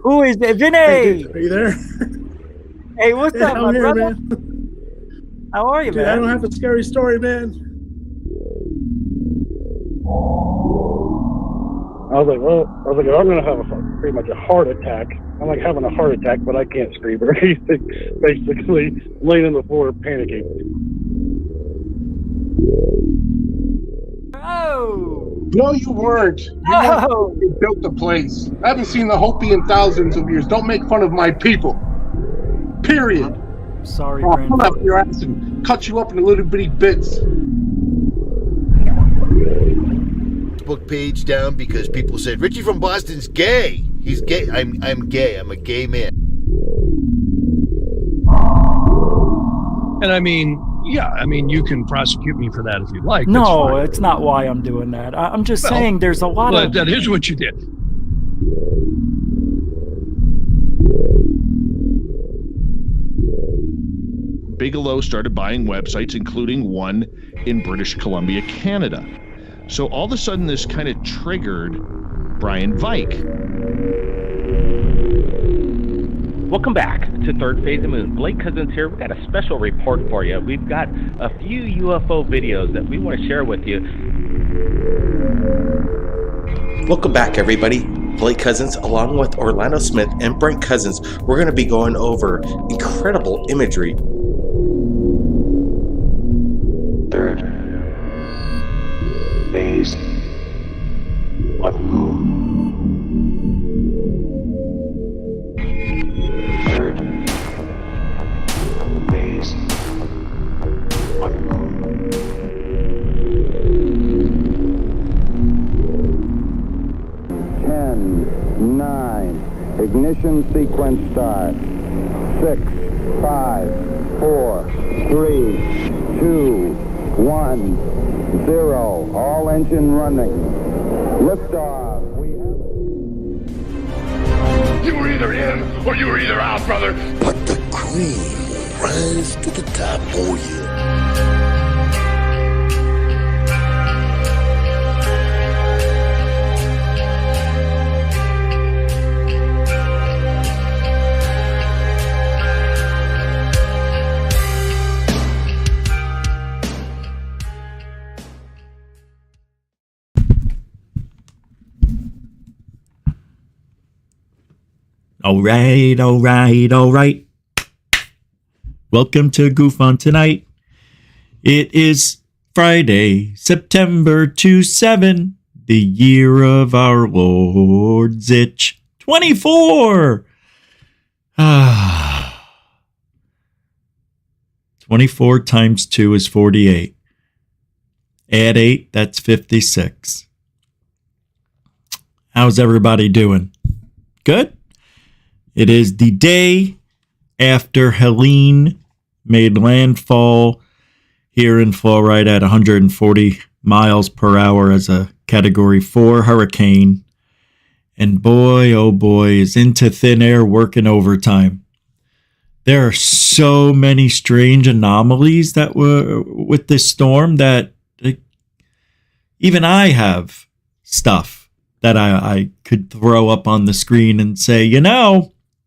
Who is it? Vinny! Hey, dude, are you there? Hey, what's up, I'm my here, brother? man. How are you, Dude, man? I don't have a scary story, man. I was like, I'm gonna have pretty much a heart attack. I'm like having a heart attack, but I can't scream or anything. Basically, laying on the floor, panicking. Oh! No, you weren't. You built the place. I haven't seen the Hopi in thousands of years. Don't make fun of my people. Period. Sorry, I'll Brandon. pull out your ass and cut you up into little bitty bits. Book page down because people said Richie from Boston's gay. He's gay. I'm gay. I'm a gay man. And I mean, yeah, I mean, you can prosecute me for that if you like. No, it's not why I'm doing that. I'm just saying there's a lot of... That is what you did. Bigelow started buying websites, including one in British Columbia, Canada. So all of a sudden, this kind of triggered Brian Vike. Welcome back to Third Phase of Moon. Blake Cousins here. We've got a special report for you. We've got a few UFO videos that we want to share with you. Welcome back, everybody. Blake Cousins, along with Orlando Smith and Brent Cousins, we're going to be going over incredible imagery. Third phase of moon. Third phase of moon. 10, 9, ignition sequence start. 6, 5, 4, 3, 2, 1, 0. All engine running. Liftoff. You were either in or you were either out, brother. But the cream will rise to the top. Oh, yeah. All right. Welcome to GUFON tonight. It is Friday, September 27, the year of our Lord Zitch 24. 24 times 2 is 48. Add 8, that's 56. How's everybody doing? Good? It is the day after Helene made landfall here in Florida at 140 miles per hour as a Category 4 hurricane. And boy, oh boy, is into thin air working overtime. There are so many strange anomalies that were with this storm that even I have stuff that I could throw up on the screen and say,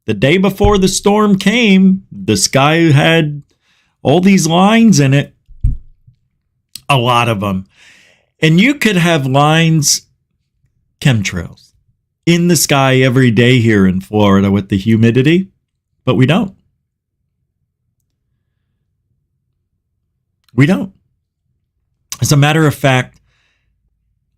the day before the storm came, the sky had all these lines in it. A lot of them. And you could have lines, chemtrails, in the sky every day here in Florida with the humidity, but we don't. We don't. As a matter of fact,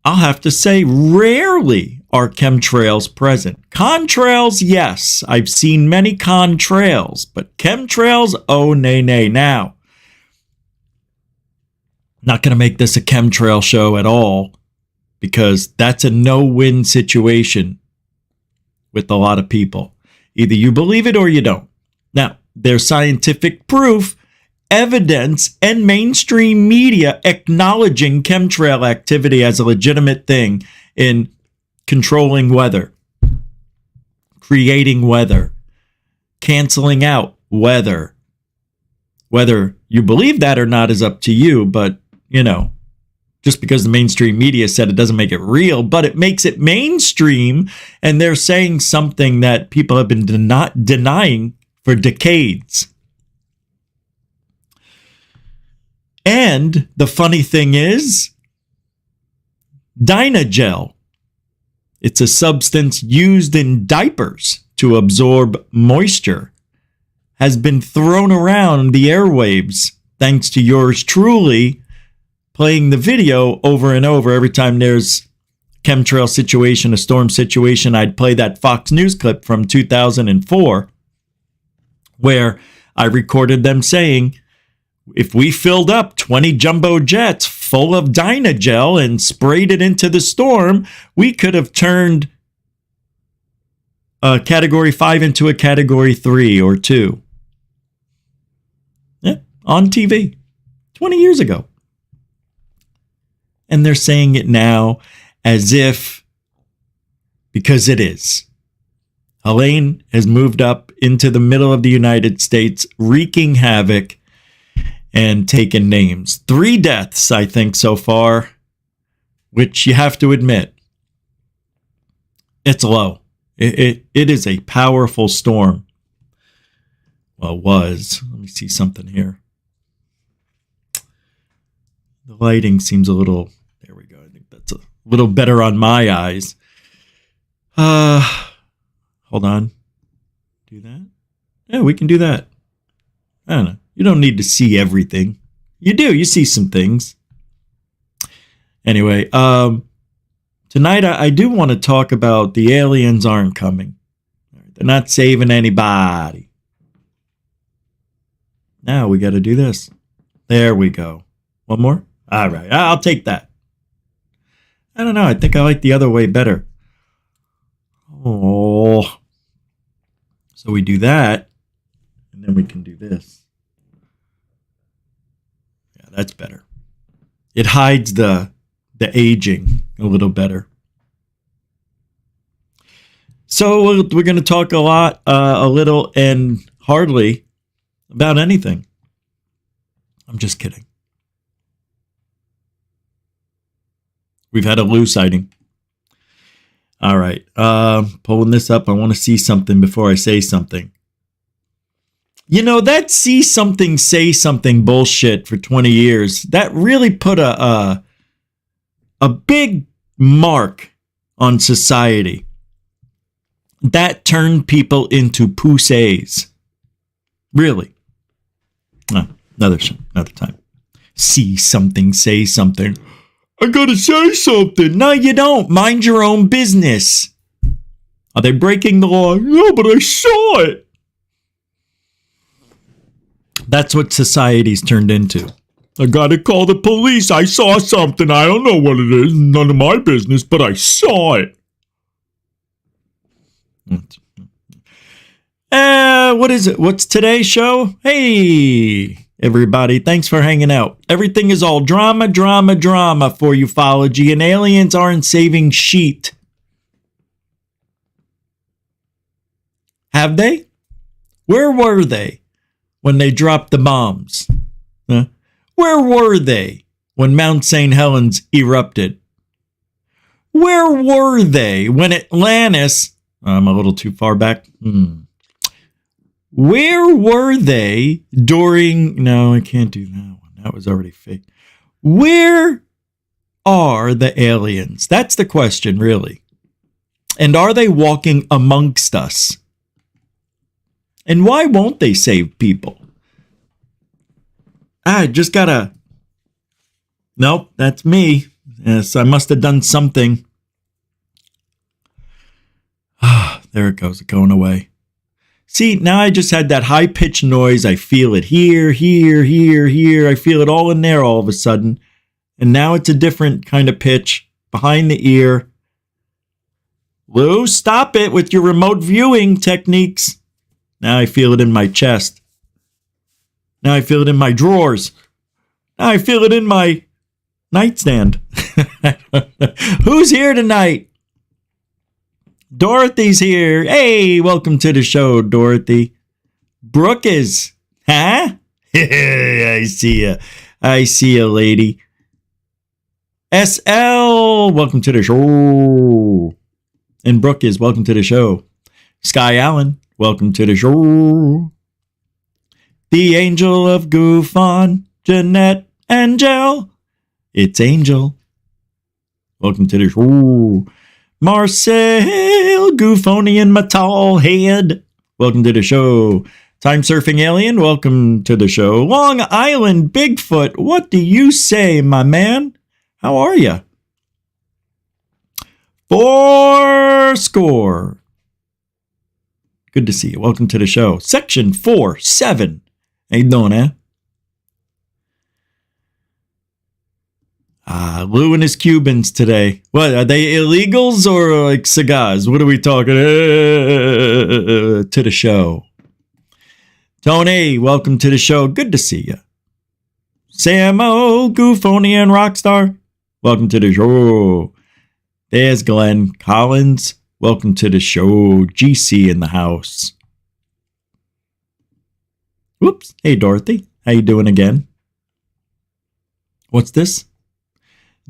I'll have to say rarely are chemtrails present. Contrails, yes. I've seen many contrails, but chemtrails, oh, nay. Now, not going to make this a chemtrail show at all because that's a no-win situation with a lot of people. Either you believe it or you don't. Now, there's scientific proof, evidence, and mainstream media acknowledging chemtrail activity as a legitimate thing in controlling weather, creating weather, canceling out weather. Whether you believe that or not is up to you, but, Just because the mainstream media said it doesn't make it real, but it makes it mainstream, and they're saying something that people have been denying for decades. And the funny thing is, Dynagel. It's a substance used in diapers to absorb moisture, has been thrown around the airwaves thanks to yours truly playing the video over and over. Every time there's a chemtrail situation, a storm situation, I'd play that Fox News clip from 2004 where I recorded them saying, if we filled up 20 jumbo jets full of Dynagel and sprayed it into the storm, we could have turned a Category 5 into a Category 3 or 2. Yeah, on TV 20 years ago. And they're saying it now as if, because it is. Helene has moved up into the middle of the United States, wreaking havoc and taken names. 3 deaths, I think, so far, which you have to admit, it's low. It is a powerful storm. Well, it was. Let me see something here. The lighting seems a little, there we go. I think that's a little better on my eyes. Hold on. Do that? Yeah, we can do that. I don't know. You don't need to see everything. You do. You see some things. Anyway, tonight I do want to talk about the aliens aren't coming. They're not saving anybody. Now we got to do this. There we go. One more? All right. I'll take that. I don't know. I think I like the other way better. Oh. So we do that. And then we can do this. Yeah, that's better. It hides the aging a little better. So we're going to talk a lot, a little, and hardly about anything. I'm just kidding. We've had a Lou sighting. All right. Pulling this up. I want to see something before I say something. You know, that see something, say something bullshit for 20 years, that really put a big mark on society. That turned people into pussies. Really. Oh, another time. See something, say something. I gotta say something. No, you don't. Mind your own business. Are they breaking the law? No, but I saw it. That's what society's turned into. I gotta call the police. I saw something. I don't know what it is. None of my business, but I saw it. What is it? What's today's show? Hey, everybody. Thanks for hanging out. Everything is all drama, drama, drama for ufology, and aliens aren't saving shit. Have they? Where were they when they dropped the bombs? Huh? Where were they when Mount St. Helens erupted? Where were they when Atlantis... I'm a little too far back. Where were they during... No, I can't do that one. That was already fake. Where are the aliens? That's the question, really. And are they walking amongst us? And why won't they save people? I just gotta... Nope, that's me. Yes, I must have done something. Ah, there it goes, going away. See, now I just had that high-pitched noise. I feel it here, here, here, here. I feel it all in there all of a sudden. And now it's a different kind of pitch behind the ear. Lou, stop it with your remote viewing techniques. Now I feel it in my chest. Now I feel it in my drawers. Now I feel it in my nightstand. Who's here tonight? Dorothy's here. Hey, welcome to the show, Dorothy. Brooke is, huh? I see ya. I see ya, lady. SL, welcome to the show. And Brooke is welcome to the show. Sky Allen, welcome to the show. The Angel of GUFON, Jeanette Angel. It's Angel. Welcome to the show. Marcel Gufonian Metal Head. Welcome to the show. Time Surfing Alien, welcome to the show. Long Island Bigfoot, what do you say, my man? How are you? Fourscore. Good to see you. Welcome to the show. Section 47. How you doing, eh? Lou and his Cubans today. What, are they illegals or like cigars? What are we talking to the show? Tony, welcome to the show. Good to see you. Samo, Gufonian Rockstar, welcome to the show. There's Glenn Collins. Welcome to the show. GC in the house. Whoops. Hey, Dorothy. How you doing again? What's this?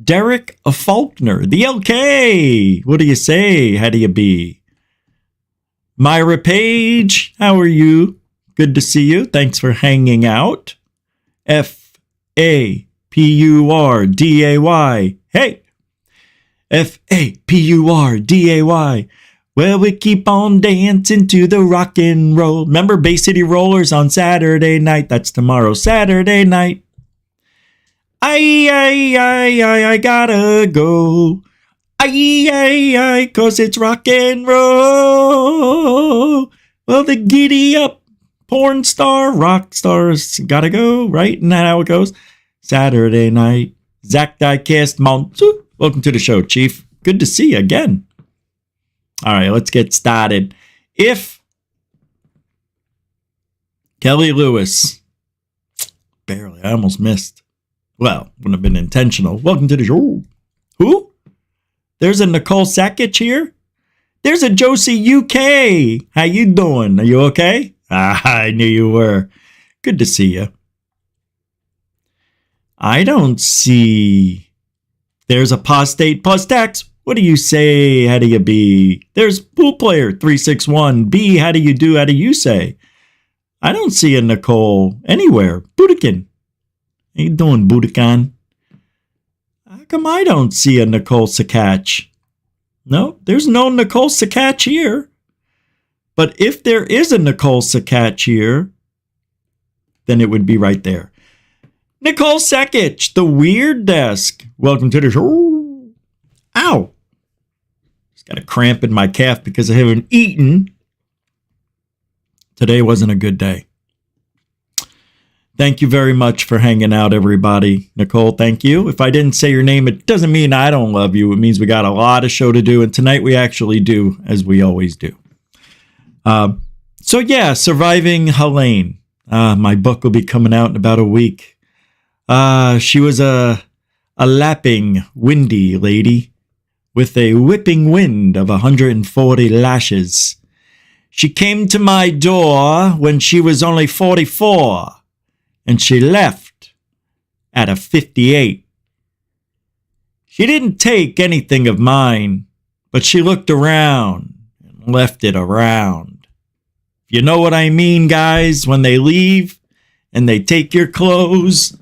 Derek Faulkner. The LK. What do you say? How do you be? Myra Page. How are you? Good to see you. Thanks for hanging out. F-A-P-U-R-D-A-Y. Hey. F-A-P-U-R-D-A-Y. Well, we keep on dancing to the rock and roll. Remember Bay City Rollers on Saturday night? That's tomorrow, Saturday night. I gotta go. I, 'cause it's rock and roll. Well, the giddy up porn star, rock stars gotta go, right? Isn't that how it goes? Saturday night. Zach Diecast Montu. Welcome to the show, Chief. Good to see you again. All right, let's get started. If Kelly Lewis, barely, I almost missed. Well, wouldn't have been intentional. Welcome to the show. Who? There's a Nicole Sakic here. There's a Josie UK. How you doing? Are you okay? I knew you were. Good to see you. I don't see. There's a Postate Postax. What do you say? How do you be? There's Pool Player 361. B, how do you do? How do you say? I don't see a Nicole anywhere. Budikin. How you doing, Budikan? How come I don't see a Nicole Sakach? No, there's no Nicole Sakach here. But if there is a Nicole Sakach here, then it would be right there. Nicole Sakic, the Weird Desk. Welcome to the show. Ow. Just got a cramp in my calf because I haven't eaten. Today wasn't a good day. Thank you very much for hanging out, everybody. Nicole, thank you. If I didn't say your name, it doesn't mean I don't love you. It means we got a lot of show to do, and tonight we actually do, as we always do. So yeah, Surviving Helene. My book will be coming out in about a week. She was a lapping, windy lady with a whipping wind of 140 lashes. She came to my door when she was only 44. And she left at a 58. She didn't take anything of mine, but she looked around and left it around. You know what I mean, guys, when they leave and they take your clothes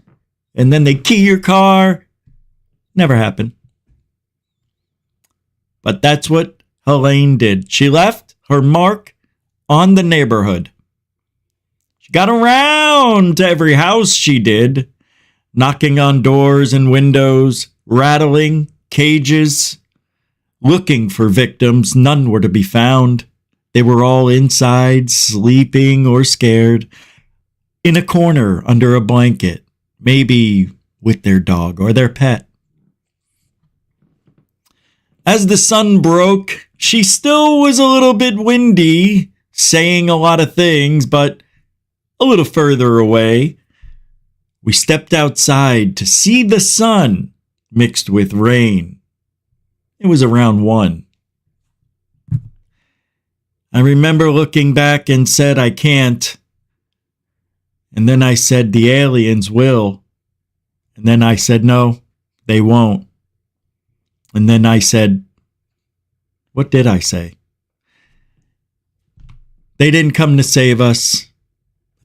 and then they key your car? Never happened. But that's what Helene did. She left her mark on the neighborhood. She got around to every house, she did, knocking on doors and windows, rattling cages, looking for victims. None were to be found. They were all inside, sleeping or scared, in a corner under a blanket, maybe with their dog or their pet. As the sun broke, she still was a little bit windy, saying a lot of things, but a little further away, we stepped outside to see the sun mixed with rain. It was around 1. I remember looking back and said, I can't. And then I said, the aliens will. And then I said, no, they won't. And then I said, what did I say? They didn't come to save us.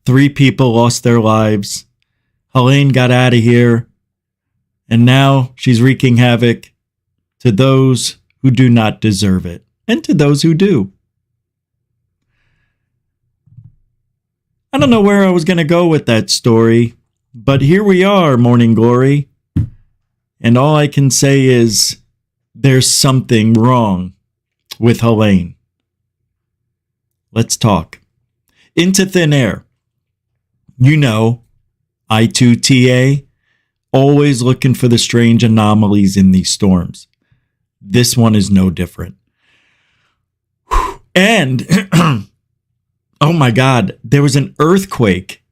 3 people lost their lives. Helene got out of here. And now she's wreaking havoc to those who do not deserve it. And to those who do. I don't know where I was going to go with that story. But here we are, Morning Glory. And all I can say is there's something wrong with Helene. Let's talk. Into thin air. You know, I2TA, always looking for the strange anomalies in these storms. This one is no different. And, oh my God, there was an earthquake.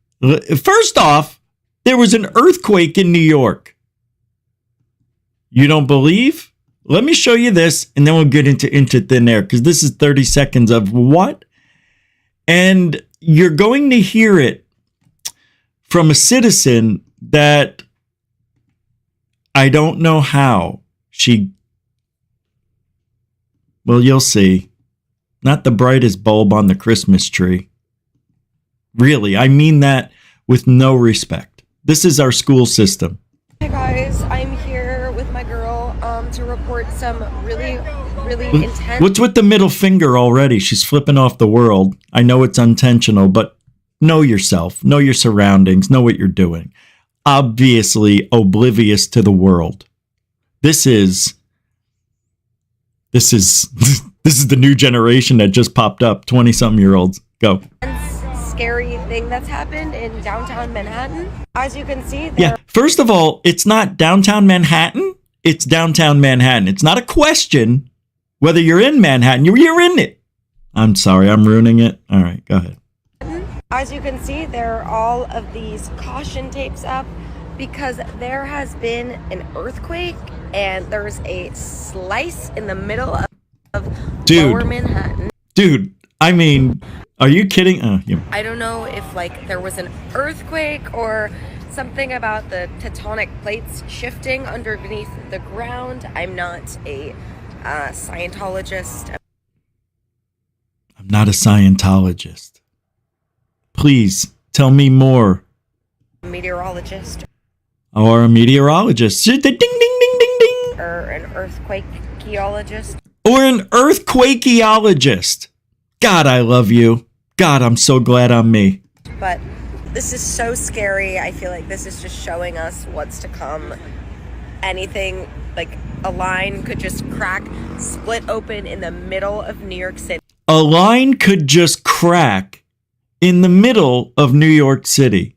First off, there was an earthquake in New York. You don't believe? Let me show you this, and then we'll get into thin air, because this is 30 seconds of what? And you're going to hear it from a citizen that I don't know how well, you'll see. Not the brightest bulb on the Christmas tree. Really, I mean that with no respect. This is our school system. Hey guys, I'm here with my girl to report some really intense. What's with the middle finger already? She's flipping off the world. I know it's intentional, but know yourself, know your surroundings, know what you're doing. Obviously oblivious to the world. This is the new generation that just popped up, 20-something-year-olds. Go. Scary thing that's happened in downtown Manhattan. As you can see, yeah. First of all, it's not downtown Manhattan. It's downtown Manhattan. It's not a question whether you're in Manhattan. You're in it. I'm sorry, I'm ruining it. All right, go ahead. As you can see, there are all of these caution tapes up because there has been an earthquake and there's a slice in the middle of Lower Manhattan. Dude, I mean, are you kidding? I don't know if there was an earthquake or something about the tectonic plates shifting underneath the ground. I'm not a Scientologist. I'm not a Scientologist. Please tell me more. Meteorologist. Or a meteorologist. Ding, ding, ding, ding, ding. Or an earthquakeologist. Or an earthquakeologist. God, I love you. God, I'm so glad I'm me. But this is so scary. I feel like this is just showing us what's to come. Anything, a line could just crack, split open in the middle of New York City. A line could just crack in the middle of New York City.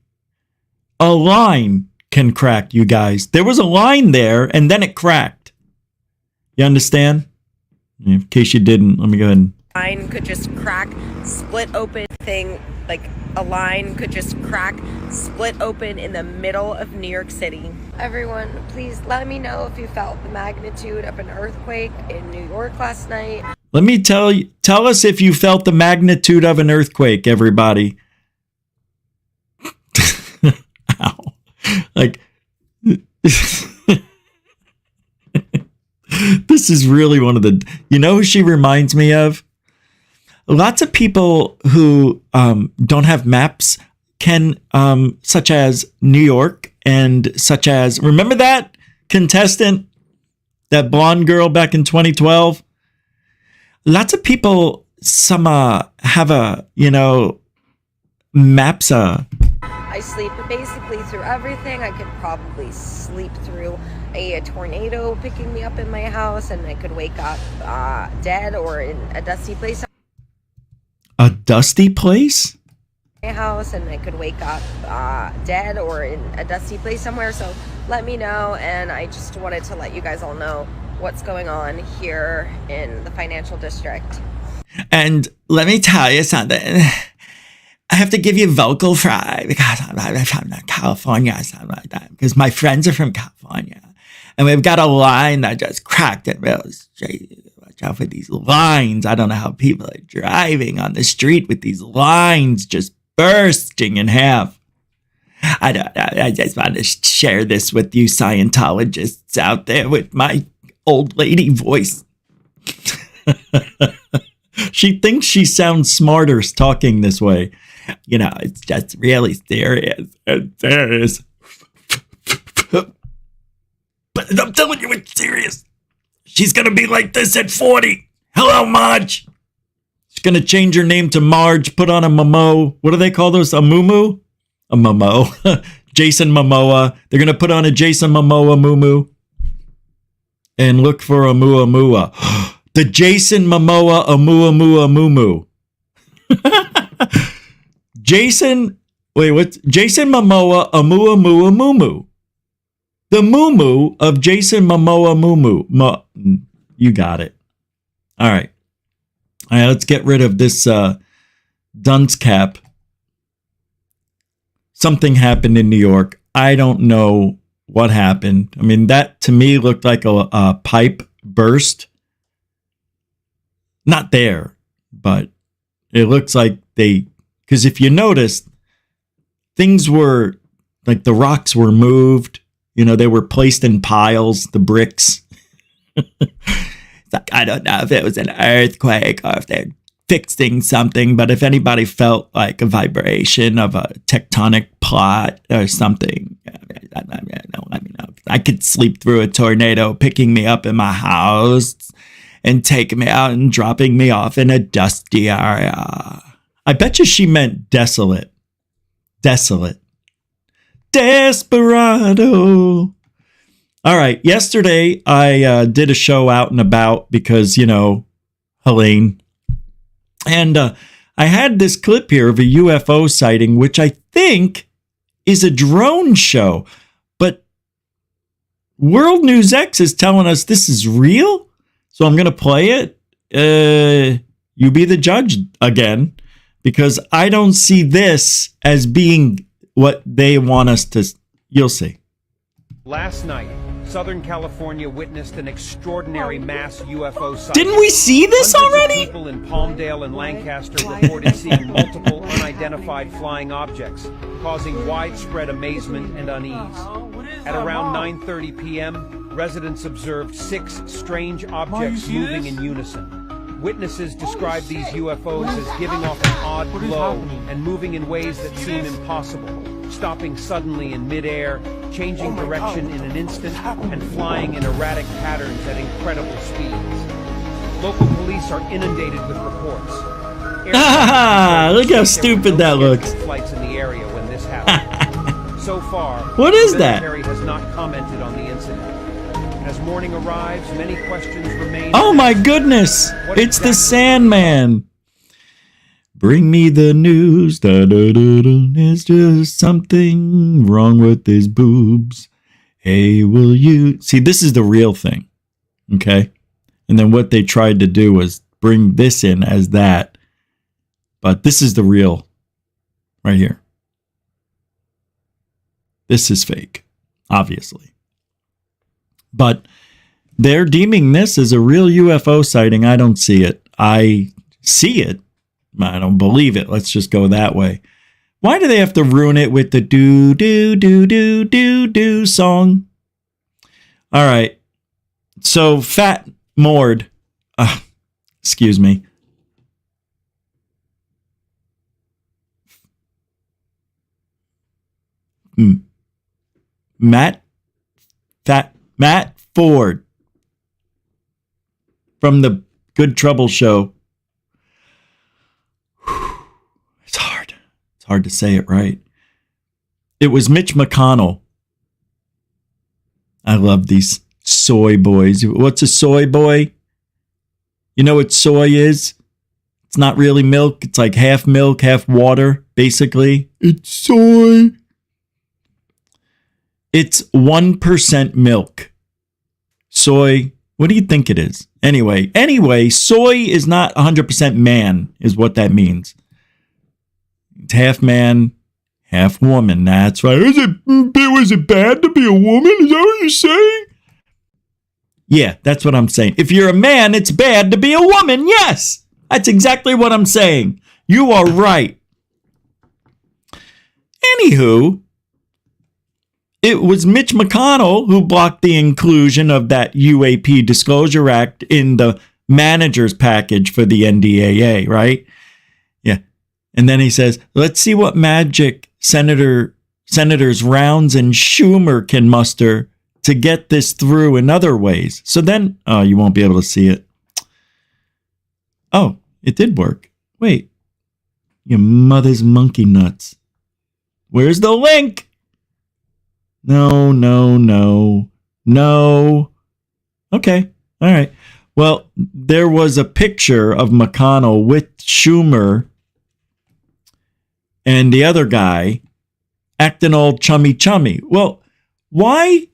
A line can crack, you guys. There was a line there, and then it cracked. You understand? In case you didn't, let me go ahead and... Line could just crack, split open thing, a line could just crack, split open in the middle of New York City. Everyone, please let me know if you felt the magnitude of an earthquake in New York last night. Let me tell us if you felt the magnitude of an earthquake, everybody. Ow. This is really one of the... You know who she reminds me of? Lots of people who don't have maps can, such as New York and such as... Remember that contestant? That blonde girl back in 2012? Lots of people, some have maps. I sleep basically through everything. I could probably sleep through a tornado picking me up in my house, and I could wake up dead or in a dusty place. A dusty place? My house, and I could wake up dead or in a dusty place somewhere. So let me know, and I just wanted to let you guys all know what's going on here in the financial district. And let me tell you something. I have to give you vocal fry because I'm from California or something like that. Because my friends are from California. And we've got a line that just cracked it real straight. Watch out for these lines. I don't know how people are driving on the street with these lines just bursting in half. I just want to share this with you Scientologists out there with my old lady voice. She thinks she sounds smarter talking this way. You know, it's just really serious. It's serious. But I'm telling you, it's serious. She's going to be like this at 40. Hello, Marge. She's going to change her name to Marge, put on a Momo. What do they call those? A Mumu? A Momo. Jason Momoa. They're going to put on a Jason Momoa Mumu and look for a Muamua. The Jason Momoa Amuamua Mumu. Jason Momoa Amuamua Mumu. The Mumu of Jason Momoa Mumu. You got it. All right. All right, let's get rid of this dunce cap. Something happened in New York. I don't know what happened. I mean, that to me looked like a pipe burst. Not there, but it looks like because if you noticed, things were like the rocks were moved. You know, they were placed in piles, the bricks. It's like, I don't know if it was an earthquake or if they're fixing something, but if anybody felt like a vibration of a tectonic plot or something, let me know. I could sleep through a tornado picking me up in my house and taking me out and dropping me off in a dusty area. I bet you she meant desolate. Desolate. Desperado. All right. Yesterday, I did a show out and about because, you know, Helene. And I had this clip here of a UFO sighting, which I think is a drone show. But World News X is telling us this is real. So I'm going to play it. You be the judge again, because I don't see this as being what they want us to. You'll see. Last night, Southern California witnessed an extraordinary mass UFO sighting. Didn't we see this already? People in Palmdale and Lancaster reported seeing multiple unidentified flying objects, causing widespread amazement and unease. At around 9:30 p.m., residents observed 6 strange objects moving in unison. Witnesses described these UFOs as giving off an odd glow and moving in ways that seem impossible, stopping suddenly in midair, changing direction in an instant, and flying in erratic patterns at incredible speeds. Local police are inundated with reports. Look how stupid that looks. Flights in the area when this happened. So far, what is the that? military has not commented on the incident. As morning arrives, many questions remain. Oh my goodness! It's the Sandman. Bring me the news. Da, da, da, da. There's just something wrong with his boobs. Hey, will you see? This is the real thing, okay? And then what they tried to do was bring this in as that, but this is the real, right here. This is fake, obviously. But they're deeming this as a real UFO sighting. I don't see it. I see it. I don't believe it. Let's just go that way. Why do they have to ruin it with the do, do, do, do, do, do song? All right. So Fat Mord. Excuse me. Matt Ford from the Good Trouble Show. It's hard. It's hard to say it right. It was Mitch McConnell. I love these soy boys. What's a soy boy? You know what soy is? It's not really milk. It's like half milk, half water, basically. It's soy. It's 1% milk. Soy, what do you think it is? Anyway, soy is not 100% man, is what that means. It's half man, half woman. That's right. Was it bad to be a woman? Is that what you're saying? Yeah, that's what I'm saying. If you're a man, it's bad to be a woman. Yes, that's exactly what I'm saying. You are right. Anywho, it was Mitch McConnell who blocked the inclusion of that UAP Disclosure Act in the manager's package for the NDAA, right? Yeah. And then he says, let's see what magic Senators Rounds and Schumer can muster to get this through in other ways. So then, oh, you won't be able to see it. Oh, it did work. Wait. Your mother's monkey nuts. Where's the link? No. Okay. All right. Well, there was a picture of McConnell with Schumer and the other guy acting all chummy. Well, why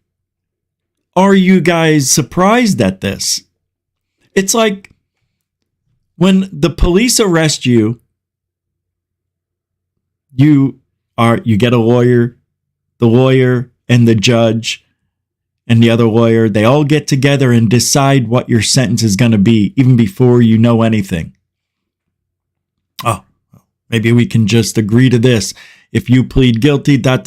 are you guys surprised at this? It's like when the police arrest you, you get a lawyer, the lawyer and the judge and the other lawyer, they all get together and decide what your sentence is going to be, even before you know anything. Oh, maybe we can just agree to this. If you plead guilty, Oh,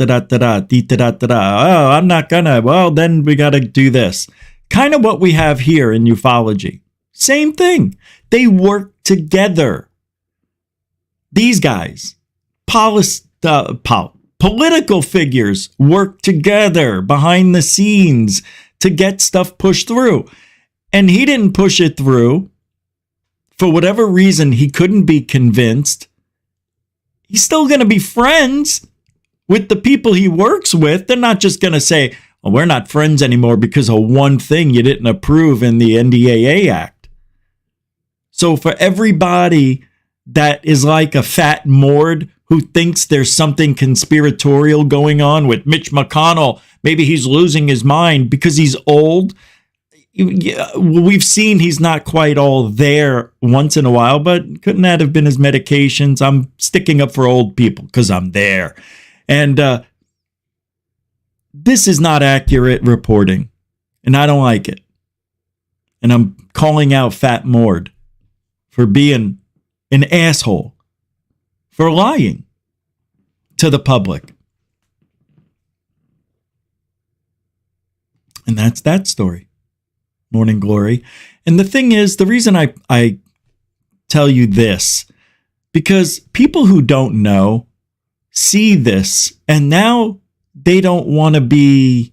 I'm not gonna. Well, then we got to do this. Kind of what we have here in ufology. Same thing. They work together. These guys, political figures, work together behind the scenes to get stuff pushed through. And he didn't push it through. For whatever reason, he couldn't be convinced. He's still going to be friends with the people he works with. They're not just going to say, well, we're not friends anymore because of one thing you didn't approve in the NDAA Act. So for everybody that is like a fat Mord who thinks there's something conspiratorial going on with Mitch McConnell, maybe he's losing his mind because he's old. We've seen he's not quite all there once in a while, but couldn't that have been his medications? I'm sticking up for old people because I'm there. And this is not accurate reporting, and I don't like it. And I'm calling out Fat Mord for being an asshole, for lying to the public. And that's that story. Morning Glory. And the thing is, the reason I tell you this, because people who don't know see this and now they don't want to be,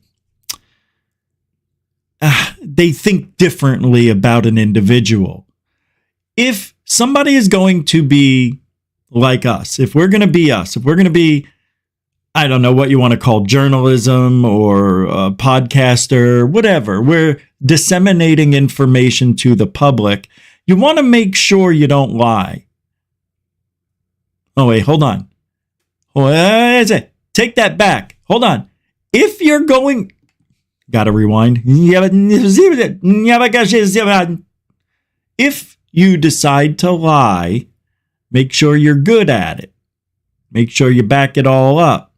they think differently about an individual. If somebody is going to be like us, if we're going to be us, if we're going to be, I don't know what you want to call journalism or a podcaster, whatever, we're disseminating information to the public. You want to make sure you don't lie. Oh, wait, hold on. Take that back. Hold on. If you're going, gotta rewind. If you decide to lie, make sure you're good at it. Make sure you back it all up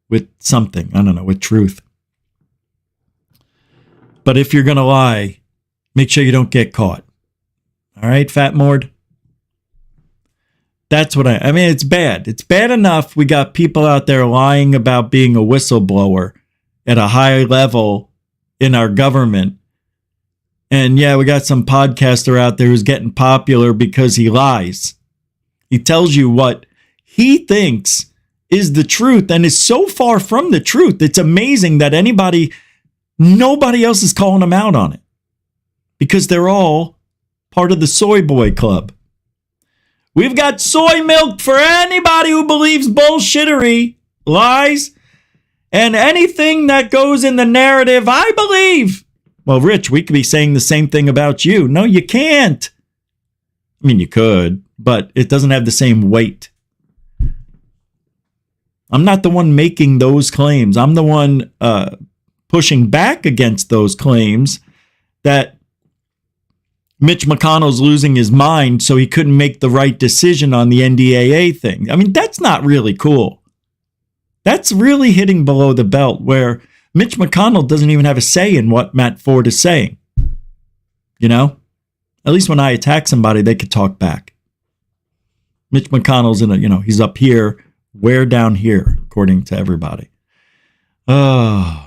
with something. I don't know, with truth. But if you're going to lie, make sure you don't get caught. All right, Fat Mord? That's what I mean, it's bad. It's bad enough we got people out there lying about being a whistleblower at a high level in our government. And yeah, we got some podcaster out there who's getting popular because he lies. He tells you what he thinks is the truth and is so far from the truth. It's amazing that nobody else is calling him out on it because they're all part of the soy boy club. We've got soy milk for anybody who believes bullshittery, lies, and anything that goes in the narrative, I believe. Well, Rich, we could be saying the same thing about you. No, you can't. I mean, you could, but it doesn't have the same weight. I'm not the one making those claims. I'm the one pushing back against those claims that Mitch McConnell's losing his mind so he couldn't make the right decision on the NDAA thing. I mean, that's not really cool. That's really hitting below the belt where Mitch McConnell doesn't even have a say in what Matt Ford is saying. You know? At least when I attack somebody, they could talk back. Mitch McConnell's he's up here, we're down here, according to everybody. Oh.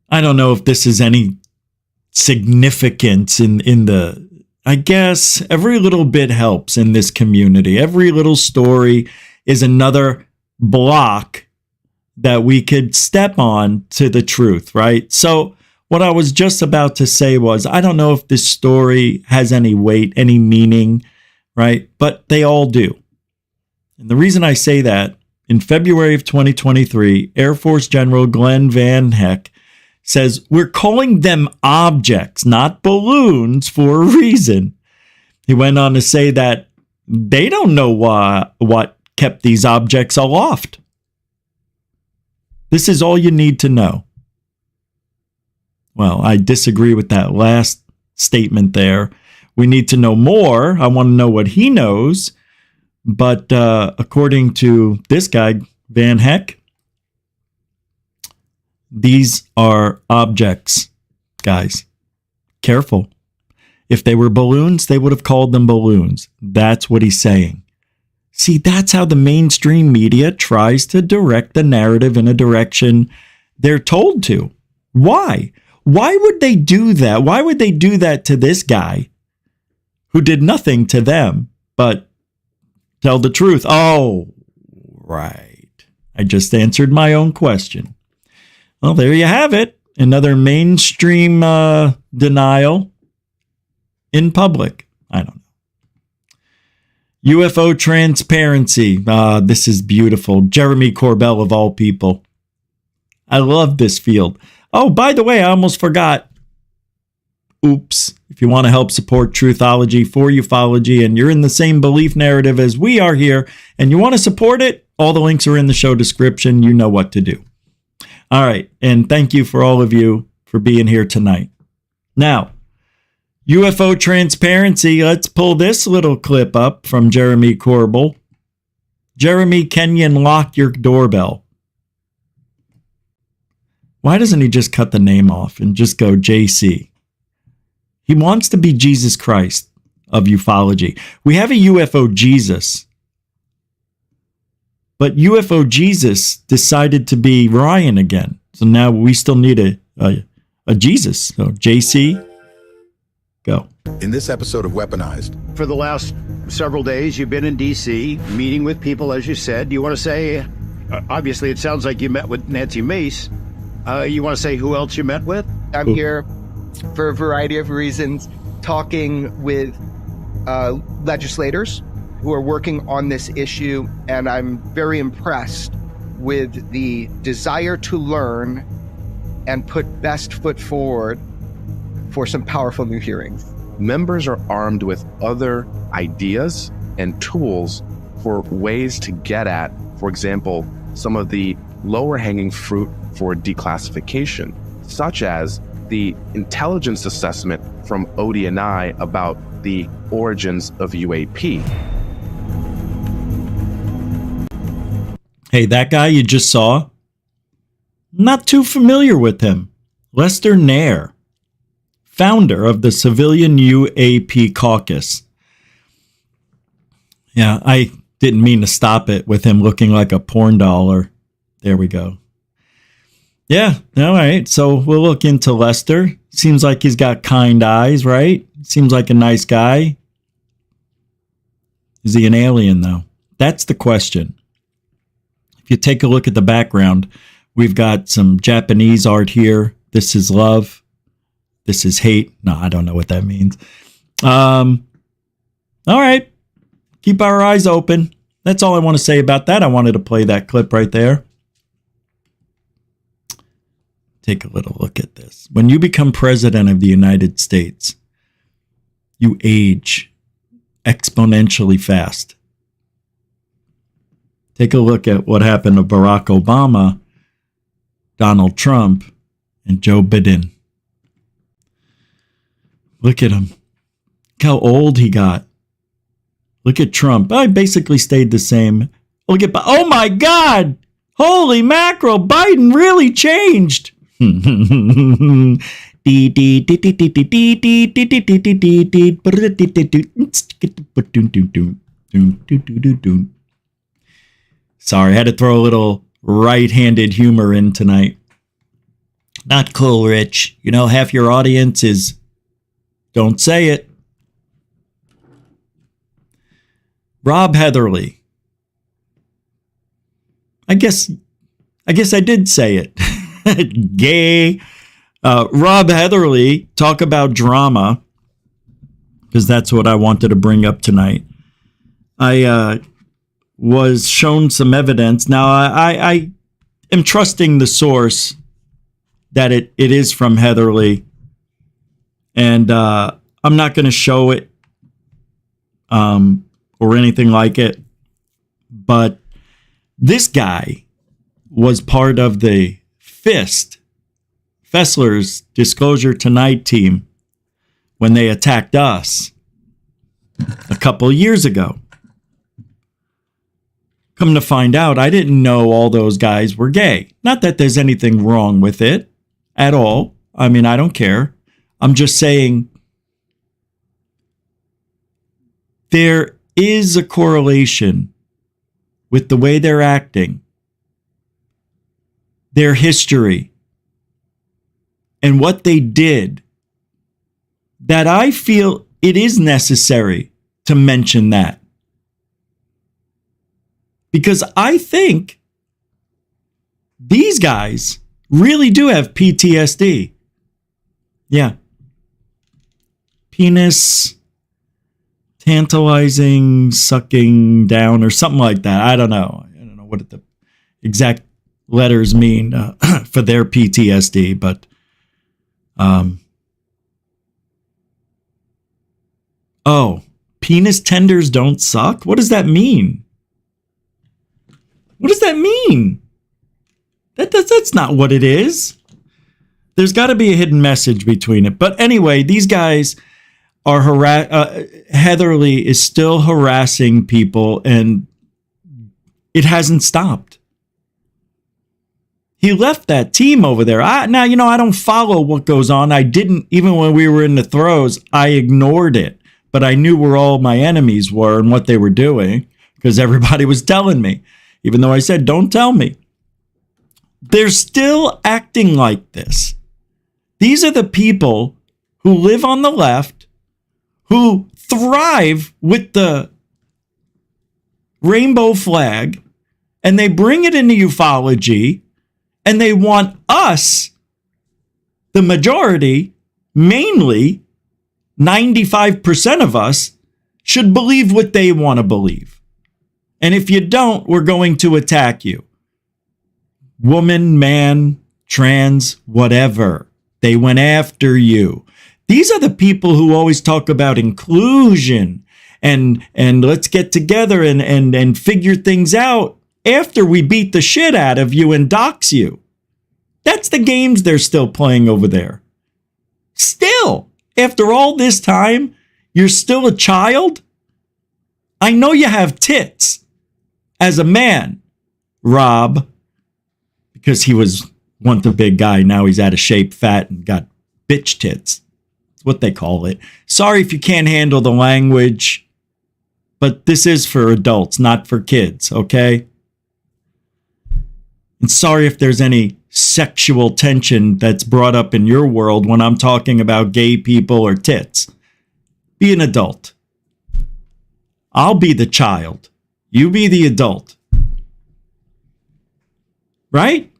I don't know if this is any significance in the, I guess every little bit helps in this community. Every little story is another block that we could step on to the truth, right? So what I was just about to say was, I don't know if this story has any weight, any meaning, right? But they all do. And the reason I say that, in February of 2023, Air Force General Glenn Van Heck says, we're calling them objects, not balloons, for a reason. He went on to say that they don't know what kept these objects aloft. This is all you need to know. Well, I disagree with that last statement there. We need to know more. I want to know what he knows. But according to this guy, Van Heck, these are objects, guys. Careful. If they were balloons, they would have called them balloons. That's what he's saying. See, that's how the mainstream media tries to direct the narrative in a direction they're told to. Why? Why would they do that? Why would they do that to this guy who did nothing to them but tell the truth? Oh, right. I just answered my own question. Well, there you have it. Another mainstream denial in public. I don't know. UFO transparency. This is beautiful. Jeremy Corbell, of all people. I love this field. Oh, by the way, I almost forgot. Oops. If you want to help support Truthology for UFOlogy and you're in the same belief narrative as we are here and you want to support it, all the links are in the show description. You know what to do. All right. And thank you for all of you for being here tonight. Now, UFO transparency. Let's pull this little clip up from Jeremy Corbell. Jeremy, can you lock your doorbell? Why doesn't he just cut the name off and just go JC? He wants to be Jesus Christ of ufology. We have a UFO Jesus, but UFO Jesus decided to be Ryan again. So now we still need a Jesus. So JC, go. In this episode of Weaponized. For the last several days, you've been in D.C., meeting with people, as you said. You want to say, obviously, it sounds like you met with Nancy Mace. You want to say who else you met with? I'm here for a variety of reasons, talking with legislators who are working on this issue, and I'm very impressed with the desire to learn and put best foot forward for some powerful new hearings. Members are armed with other ideas and tools for ways to get at, for example, some of the lower hanging fruit for declassification, such as the intelligence assessment from ODNI about the origins of UAP. Hey, that guy you just saw, not too familiar with him. Lester Nair, founder of the Civilian UAP Caucus. Yeah, I didn't mean to stop it with him looking like a porn doll. There we go. Yeah, all right. So we'll look into Lester. Seems like he's got kind eyes, right? Seems like a nice guy. Is he an alien, though? That's the question. If you take a look at the background, we've got some Japanese art here. This is love. This is hate. No, I don't know what that means. All right. Keep our eyes open. That's all I want to say about that. I wanted to play that clip right there. Take a little look at this. When you become president of the United States, you age exponentially fast. Take a look at what happened to Barack Obama, Donald Trump, and Joe Biden. Look at him. Look how old he got. Look at Trump. I basically stayed the same. Look at, oh my God! Holy mackerel! Biden really changed. Sorry, I had to throw a little right-handed humor in tonight. Not cool, Rich. You know, half your audience is don't say it. Rob Heatherly. I guess I did say it. Gay. Rob Heatherly, talk about drama, because that's what I wanted to bring up tonight. I was shown some evidence. Now, I am trusting the source that it is from Heatherly, and I'm not going to show it or anything like it, but this guy was part of the Fessler's Disclosure Tonight team when they attacked us a couple years ago. Come to find out, I didn't know all those guys were gay. Not that there's anything wrong with it at all. I mean, I don't care. I'm just saying there is a correlation with the way they're acting, their history, and what they did, that I feel it is necessary to mention that. Because I think these guys really do have PTSD. Yeah. Penis tantalizing, sucking down, or something like that. I don't know. I don't know what the exact letters mean for their PTSD, but oh, penis tenders don't suck? What does that mean? What does that mean? That's not what it is. There's got to be a hidden message between it. But anyway, these guys are Heatherly is still harassing people, and it hasn't stopped. He left that team over there. Now, you know, I don't follow what goes on. I didn't, even when we were in the throes, I ignored it. But I knew where all my enemies were and what they were doing because everybody was telling me, even though I said, don't tell me. They're still acting like this. These are the people who live on the left, who thrive with the rainbow flag, and they bring it into ufology, and they want us, the majority, mainly 95% of us, should believe what they want to believe. And if you don't, we're going to attack you. Woman, man, trans, whatever. They went after you. These are the people who always talk about inclusion and let's get together and figure things out after we beat the shit out of you and dox you. That's the games they're still playing over there. Still, after all this time, you're still a child? I know you have tits as a man, Rob, because he was once a big guy. Now he's out of shape, fat, and got bitch tits. That's what they call it. Sorry if you can't handle the language, but this is for adults, not for kids, okay? And sorry if there's any sexual tension that's brought up in your world when I'm talking about gay people or tits. Be an adult. I'll be the child. You be the adult. Right?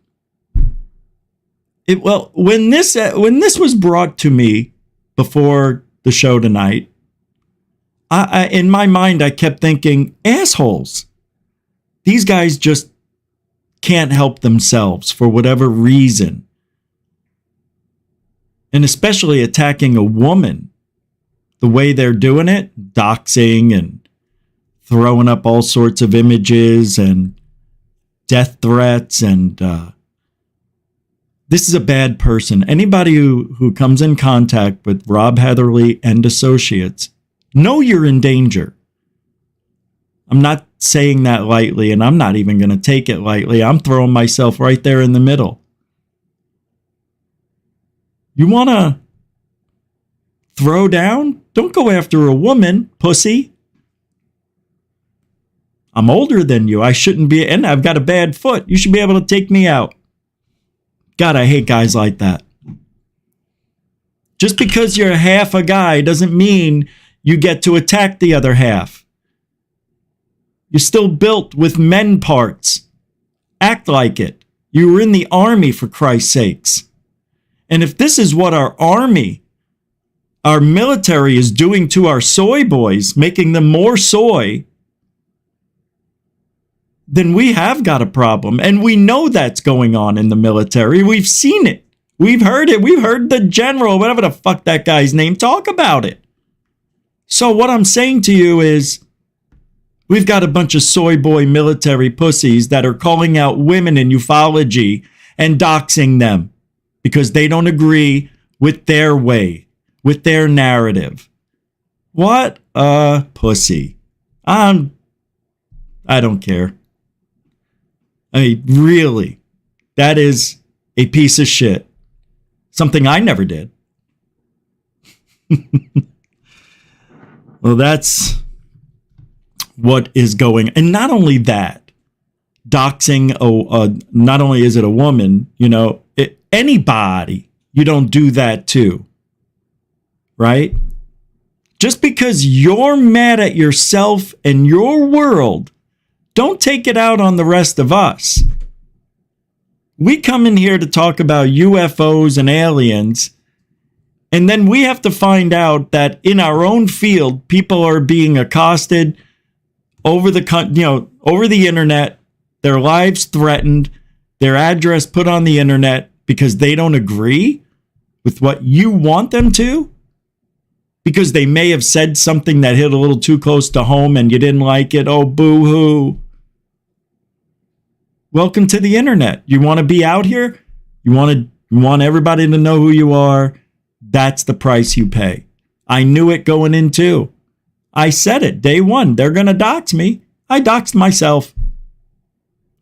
When this was brought to me before the show tonight, I in my mind I kept thinking, assholes. These guys just can't help themselves for whatever reason. And especially attacking a woman the way they're doing it, doxing and throwing up all sorts of images and death threats. And this is a bad person. Anybody who comes in contact with Rob Heatherly and associates, know you're in danger. I'm not saying that lightly, and I'm not even going to take it lightly. I'm throwing myself right there in the middle. You want to throw down? Don't go after a woman, pussy. I'm older than you. I shouldn't be, and I've got a bad foot. You should be able to take me out. God, I hate guys like that. Just because you're half a guy doesn't mean you get to attack the other half. You're still built with men parts. Act like it. You were in the army, for Christ's sakes. And if this is what our army, our military is doing to our soy boys, making them more soy, then we have got a problem. And we know that's going on in the military. We've seen it. We've heard it. We've heard the general, whatever the fuck that guy's name, talk about it. So what I'm saying to you is, we've got a bunch of soy boy military pussies that are calling out women in ufology and doxing them because they don't agree with their way, with their narrative. What a pussy. I don't care. I mean, really, that is a piece of shit. Something I never did. Well, that's what is going. And not only that, doxing, not only is it a woman, anybody, you don't do that to. Right? Just because you're mad at yourself and your world, don't take it out on the rest of us. We come in here to talk about UFOs and aliens, and then we have to find out that in our own field, people are being accosted over the internet, their lives threatened, their address put on the internet because they don't agree with what you want them to, because they may have said something that hit a little too close to home and you didn't like it. Oh, boo-hoo. Welcome to the internet. You want to be out here? You want everybody to know who you are? That's the price you pay. I knew it going in too. I said it day one. They're going to dox me. I doxed myself.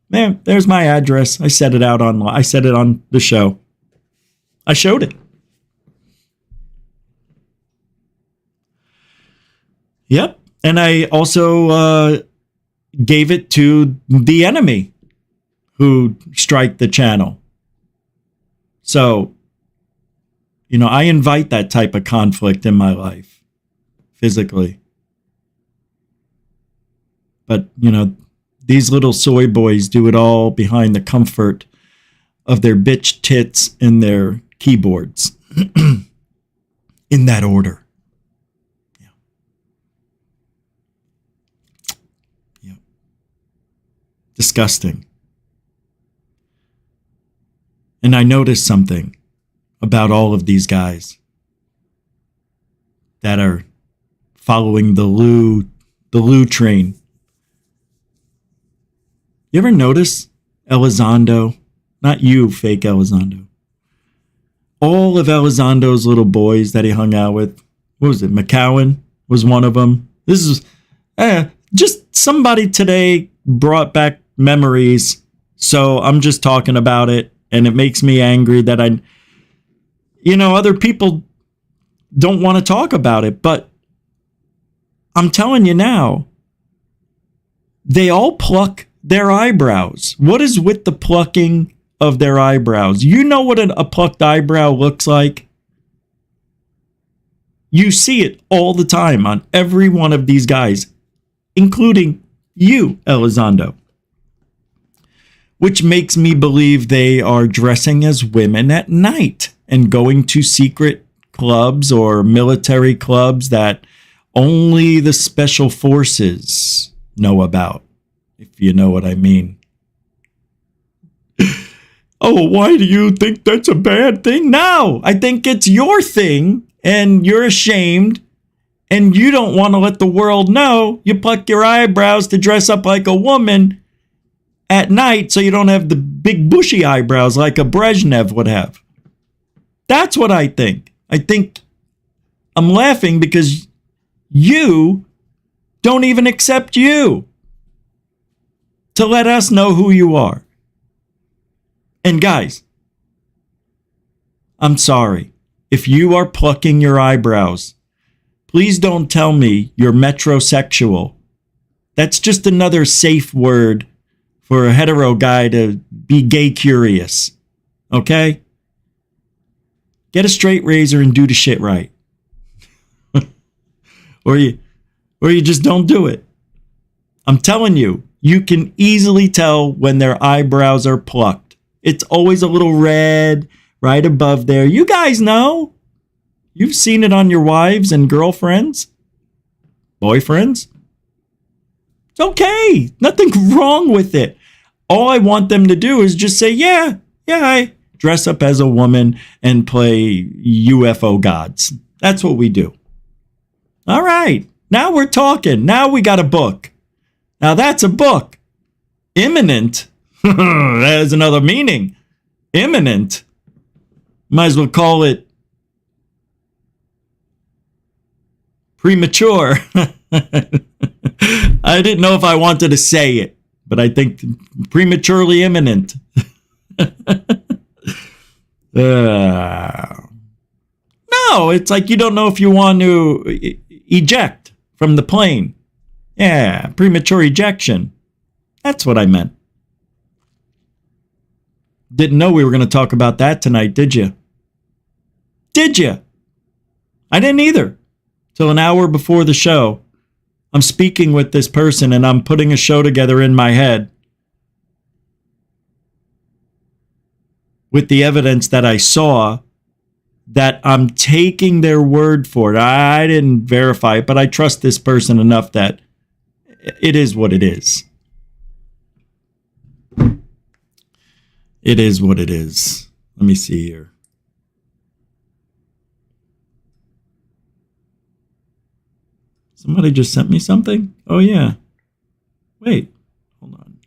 Man, there's my address. I said it out online. I said it on the show. I showed it. Yep. And I also gave it to the enemy who strike the channel. So, I invite that type of conflict in my life, physically. But, these little soy boys do it all behind the comfort of their bitch tits and their keyboards. In that order. Yeah. Disgusting. And I noticed something about all of these guys that are following the Lou train. You ever notice Elizondo? Not you, fake Elizondo. All of Elizondo's little boys that he hung out with. What was it? McCowan was one of them. This is just somebody today brought back memories. So I'm just talking about it. And it makes me angry that other people don't want to talk about it. But I'm telling you now, they all pluck their eyebrows. What is with the plucking of their eyebrows? You know what a plucked eyebrow looks like? You see it all the time on every one of these guys, including you, Elizondo. Which makes me believe they are dressing as women at night and going to secret clubs or military clubs that only the special forces know about, if you know what I mean. Oh, why do you think that's a bad thing? No, I think it's your thing and you're ashamed and you don't want to let the world know. You pluck your eyebrows to dress up like a woman at night so you don't have the big bushy eyebrows like a Brezhnev would have. That's what I think. I think I'm laughing because you don't even accept you to let us know who you are. And guys, I'm sorry. if you are plucking your eyebrows, please don't tell me you're metrosexual. That's just another safe word for a hetero guy to be gay curious. Okay? Get a straight razor and do the shit right. or you just don't do it. I'm telling you, you can easily tell when their eyebrows are plucked. It's always a little red right above there. You guys know. You've seen it on your wives and girlfriends, boyfriends. It's okay. Nothing wrong with it. All I want them to do is just say, yeah, I dress up as a woman and play UFO gods. That's what we do. All right. Now we're talking. Now we got a book. Now that's a book. Imminent. That has another meaning. Imminent. Might as well call it premature. I didn't know if I wanted to say it, but I think prematurely imminent. No, it's like you don't know if you want to eject from the plane. Yeah, premature ejection. That's what I meant. Didn't know we were going to talk about that tonight, did you? Did you? I didn't either. Till an hour before the show. I'm speaking with this person and I'm putting a show together in my head with the evidence that I saw, that I'm taking their word for it. I didn't verify it, but I trust this person enough that it is what it is. It is what it is. Let me see here. Somebody just sent me something? Oh, yeah. Wait. Hold on.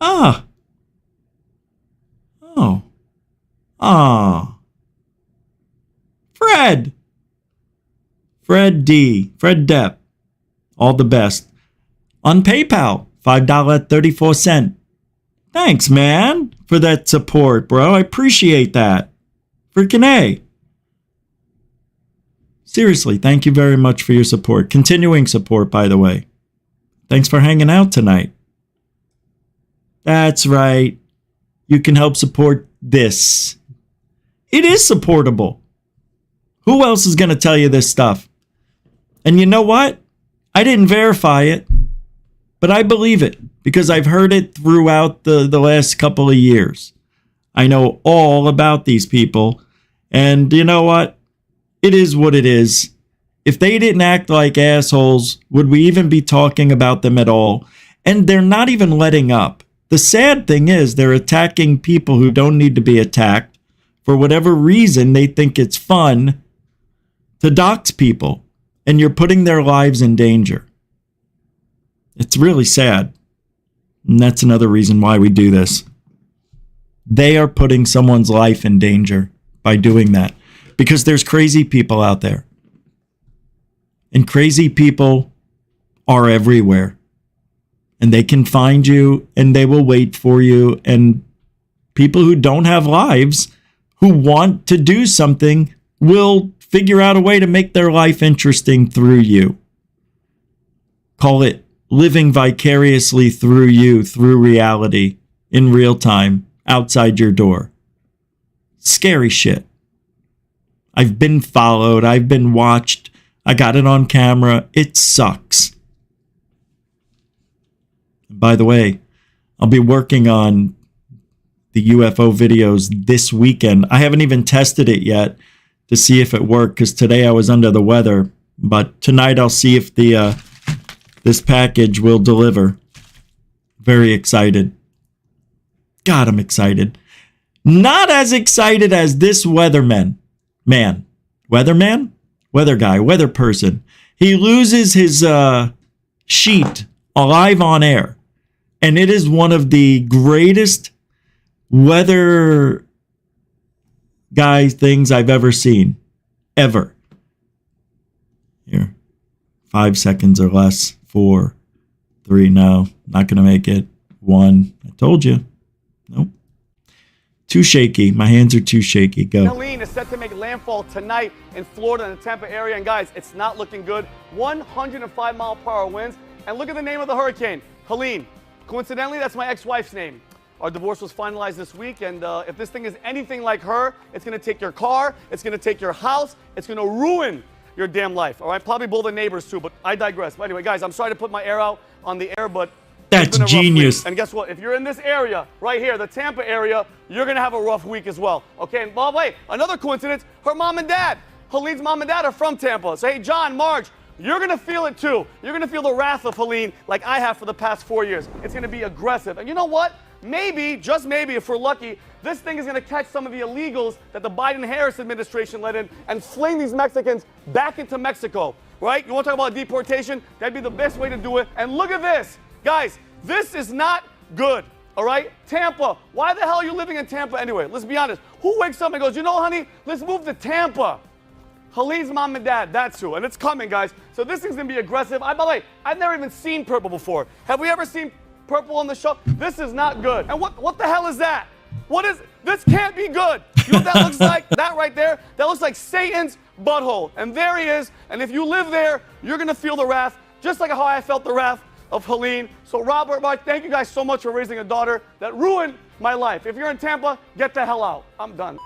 Ah. Oh. Ah. Fred. Fred D. Fred Depp. All the best. On PayPal, $5.34. Thanks, man, for that support, bro. I appreciate that. Freaking A. Seriously, thank you very much for your support. Continuing support, by the way. Thanks for hanging out tonight. That's right. You can help support this. It is supportable. Who else is going to tell you this stuff? And you know what? I didn't verify it, but I believe it because I've heard it throughout the last couple of years. I know all about these people. And you know what? It is what it is. If they didn't act like assholes, would we even be talking about them at all? And they're not even letting up. The sad thing is they're attacking people who don't need to be attacked. For whatever reason, they think it's fun to dox people. And you're putting their lives in danger. It's really sad. And that's another reason why we do this. They are putting someone's life in danger by doing that. Because there's crazy people out there. And crazy people are everywhere. And they can find you and they will wait for you. And people who don't have lives, who want to do something, will figure out a way to make their life interesting through you. Call it living vicariously through you, through reality, in real time, outside your door. Scary shit. I've been followed. I've been watched. I got it on camera. It sucks. By the way, I'll be working on the UFO videos this weekend. I haven't even tested it yet to see if it worked, because today I was under the weather. But tonight I'll see if this package will deliver. Very excited. God, I'm excited. Not as excited as this weatherman. Weatherman? Weather guy, weather person. He loses his sheet live on air. And it is one of the greatest weather guy things I've ever seen. Ever. Here. 5 seconds or less. 4, 3, no. Not going to make it. 1, I told you. Nope. Too shaky. My hands are too shaky. Go. Helene is set to make landfall tonight in Florida and the Tampa area. And guys, it's not looking good. 105-mile-per-hour winds. And look at the name of the hurricane, Helene. Coincidentally, that's my ex-wife's name. Our divorce was finalized this week, and if this thing is anything like her, it's going to take your car, it's going to take your house, it's going to ruin your damn life, all right? Probably blow the neighbors too, but I digress. But anyway, guys, I'm sorry to put my air out on the air, but that's genius. And guess what? If you're in this area, right here, the Tampa area, you're going to have a rough week as well, okay? And by the way, another coincidence, her mom and dad, Helene's mom and dad are from Tampa. So, hey, John, Marge, you're going to feel it too. You're going to feel the wrath of Helene like I have for the past 4 years. It's going to be aggressive. And you know what? Maybe, just maybe, if we're lucky, this thing is going to catch some of the illegals that the Biden-Harris administration let in and fling these Mexicans back into Mexico, right? You want to talk about deportation? That'd be the best way to do it. And look at this. Guys, this is not good, all right? Tampa. Why the hell are you living in Tampa anyway? Let's be honest. Who wakes up and goes, you know, honey, let's move to Tampa? Helene's mom and dad, that's who. And it's coming, guys. So this thing's going to be aggressive. By the way, I've never even seen purple before. Have we ever seen purple on the show? This is not good. And what the hell is that? What is, this can't be good. You know what that looks like? That right there? That looks like Satan's butthole. And there he is. And if you live there, you're going to feel the wrath, just like how I felt the wrath of Helene. So Robert, Mark, thank you guys so much for raising a daughter that ruined my life. If you're in Tampa, get the hell out. I'm done.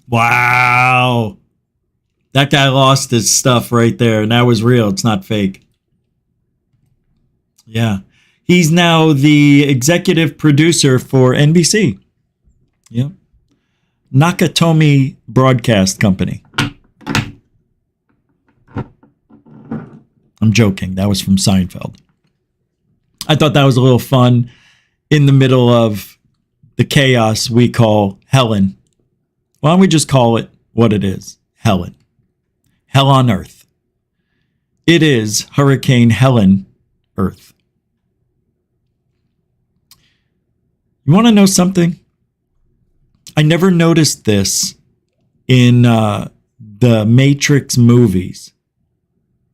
Wow. That guy lost his stuff right there, and that was real. It's not fake. Yeah. He's now the executive producer for NBC. Yep. Nakatomi Broadcast Company. I'm joking. That was from Seinfeld. I thought that was a little fun in the middle of the chaos we call Helen. Why don't we just call it what it is? Helen. Hell on Earth. It is Hurricane Helen Earth. You want to know something? I never noticed this in the Matrix movies,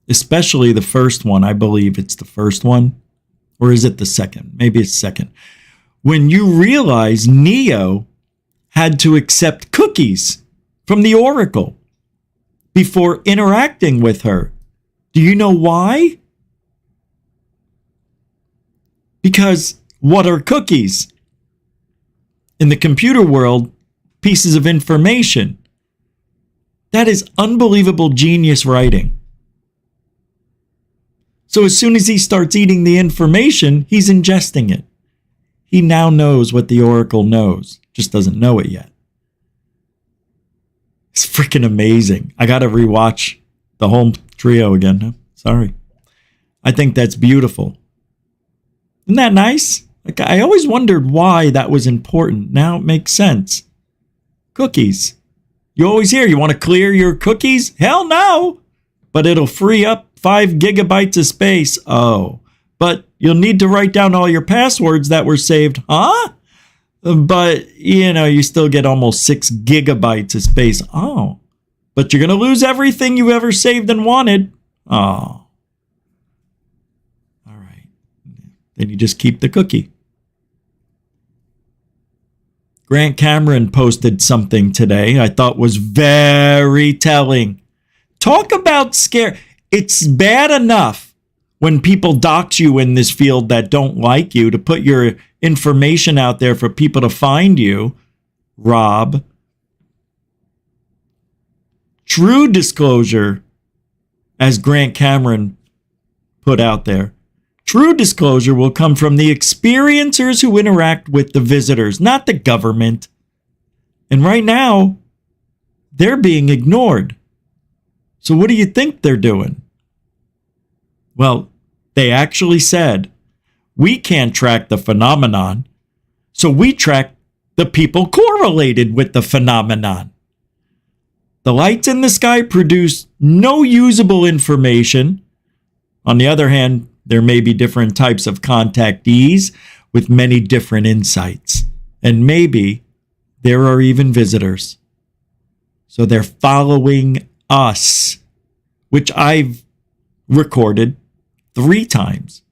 especially the first one. I believe it's the first one. Or is it the second? Maybe it's second. When you realize Neo had to accept cookies from the Oracle before interacting with her. Do you know why? Because what are cookies? In the computer world, pieces of information. That is unbelievable genius writing. So as soon as he starts eating the information, he's ingesting it. He now knows what the Oracle knows, just doesn't know it yet. It's freaking amazing. I got to rewatch the whole trio again. Sorry. I think that's beautiful. Isn't that nice? Like, I always wondered why that was important. Now it makes sense. Cookies. You always hear, you want to clear your cookies? Hell no. But it'll free up 5 gigabytes of space. Oh, but you'll need to write down all your passwords that were saved. Huh? But, you know, you still get almost 6 gigabytes of space. Oh, but you're going to lose everything you ever saved and wanted. Oh. All right. Then you just keep the cookie. Grant Cameron posted something today I thought was very telling. Talk about scare. It's bad enough when people dox you in this field that don't like you to put your information out there for people to find you, Rob. True disclosure, as Grant Cameron put out there, true disclosure will come from the experiencers who interact with the visitors, not the government. And right now, they're being ignored. So what do you think they're doing? Well, they actually said, we can't track the phenomenon, so we track the people correlated with the phenomenon. The lights in the sky produce no usable information. On the other hand, there may be different types of contactees with many different insights. And maybe there are even visitors. So they're following us. which I've recorded 3 times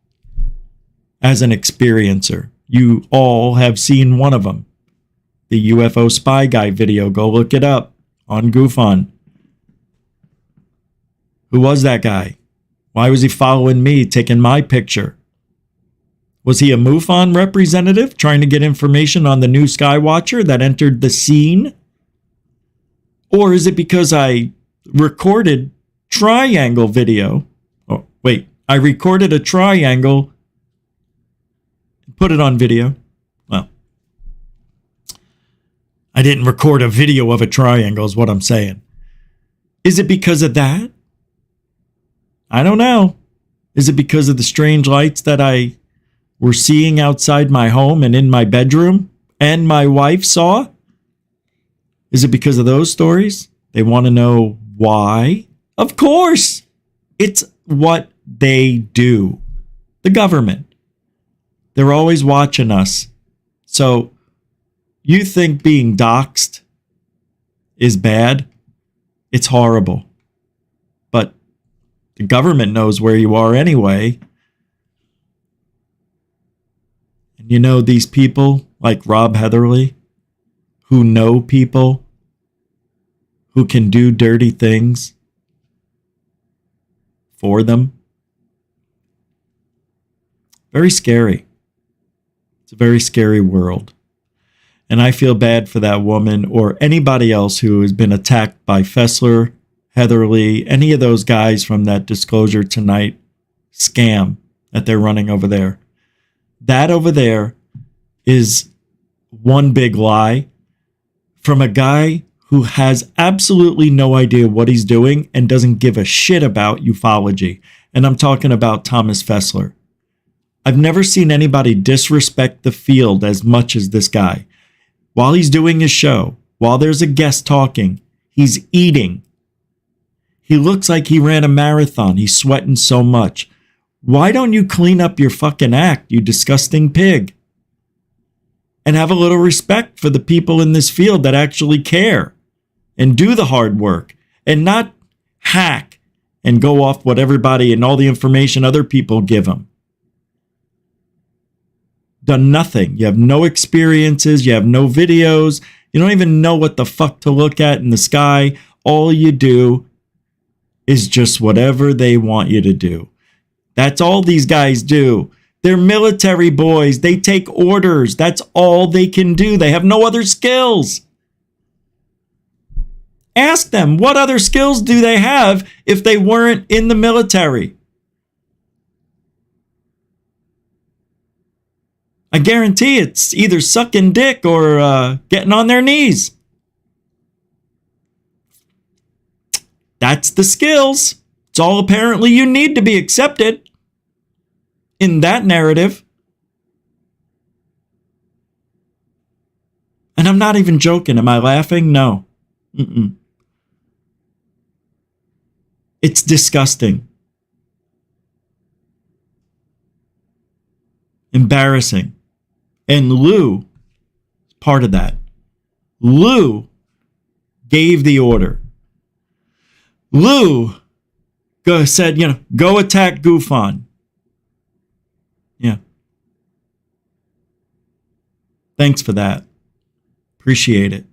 as an experiencer. You all have seen one of them. The UFO Spy Guy video. Go look it up on GUFON. Who was that guy? Why was he following me, taking my picture? Was he a MUFON representative trying to get information on the new Skywatcher that entered the scene? Or is it because I recorded triangle video? Oh, wait. I recorded a triangle, put it on video. Well, I didn't record a video of a triangle is what I'm saying. Is it because of that? I don't know. Is it because of the strange lights that I were seeing outside my home and in my bedroom and my wife saw? Is it because of those stories? They want to know why? Of course. It's what they do. The government. They're always watching us. So you think being doxed is bad? It's horrible. But the government knows where you are anyway. And you know, these people like Rob Heatherly, who know people who can do dirty things for them. Very scary. It's a very scary world. And I feel bad for that woman or anybody else who has been attacked by Fessler, Heatherly, any of those guys from that Disclosure Tonight scam that they're running over there. That over there is one big lie from a guy who has absolutely no idea what he's doing and doesn't give a shit about ufology. And I'm talking about Thomas Fessler. I've never seen anybody disrespect the field as much as this guy. While he's doing his show, while there's a guest talking, he's eating. He looks like he ran a marathon. He's sweating so much. Why don't you clean up your fucking act, you disgusting pig? And have a little respect for the people in this field that actually care and do the hard work and not hack and go off what everybody and all the information other people give them. Done nothing. You have no experiences. You have no videos. You don't even know what the fuck to look at in the sky. All you do is just whatever they want you to do. That's all these guys do. They're military boys. They take orders. That's all they can do. They have no other skills. Ask them, what other skills do they have if they weren't in the military? I guarantee it's either sucking dick or getting on their knees. That's the skills. It's all apparently you need to be accepted in that narrative. And I'm not even joking. Am I laughing? No. It's disgusting. Embarrassing. And Lou, part of that. Lou gave the order. Lou said, go attack GUFON. Yeah. Thanks for that. Appreciate it.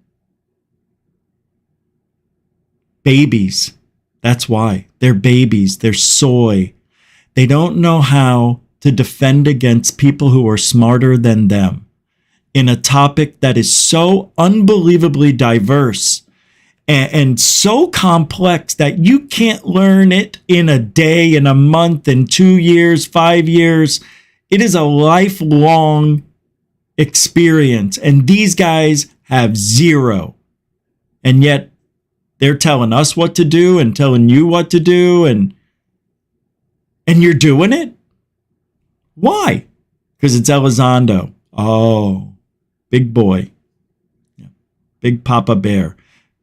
Babies. That's why. They're babies. They're soy. They don't know how to defend against people who are smarter than them in a topic that is so unbelievably diverse and so complex that you can't learn it in a day, in a month, in 2 years, 5 years. It is a lifelong experience. And these guys have zero. And yet they're telling us what to do and telling you what to do. And you're doing it? Why? Because it's Elizondo. Oh, big boy. Yeah. Big Papa Bear.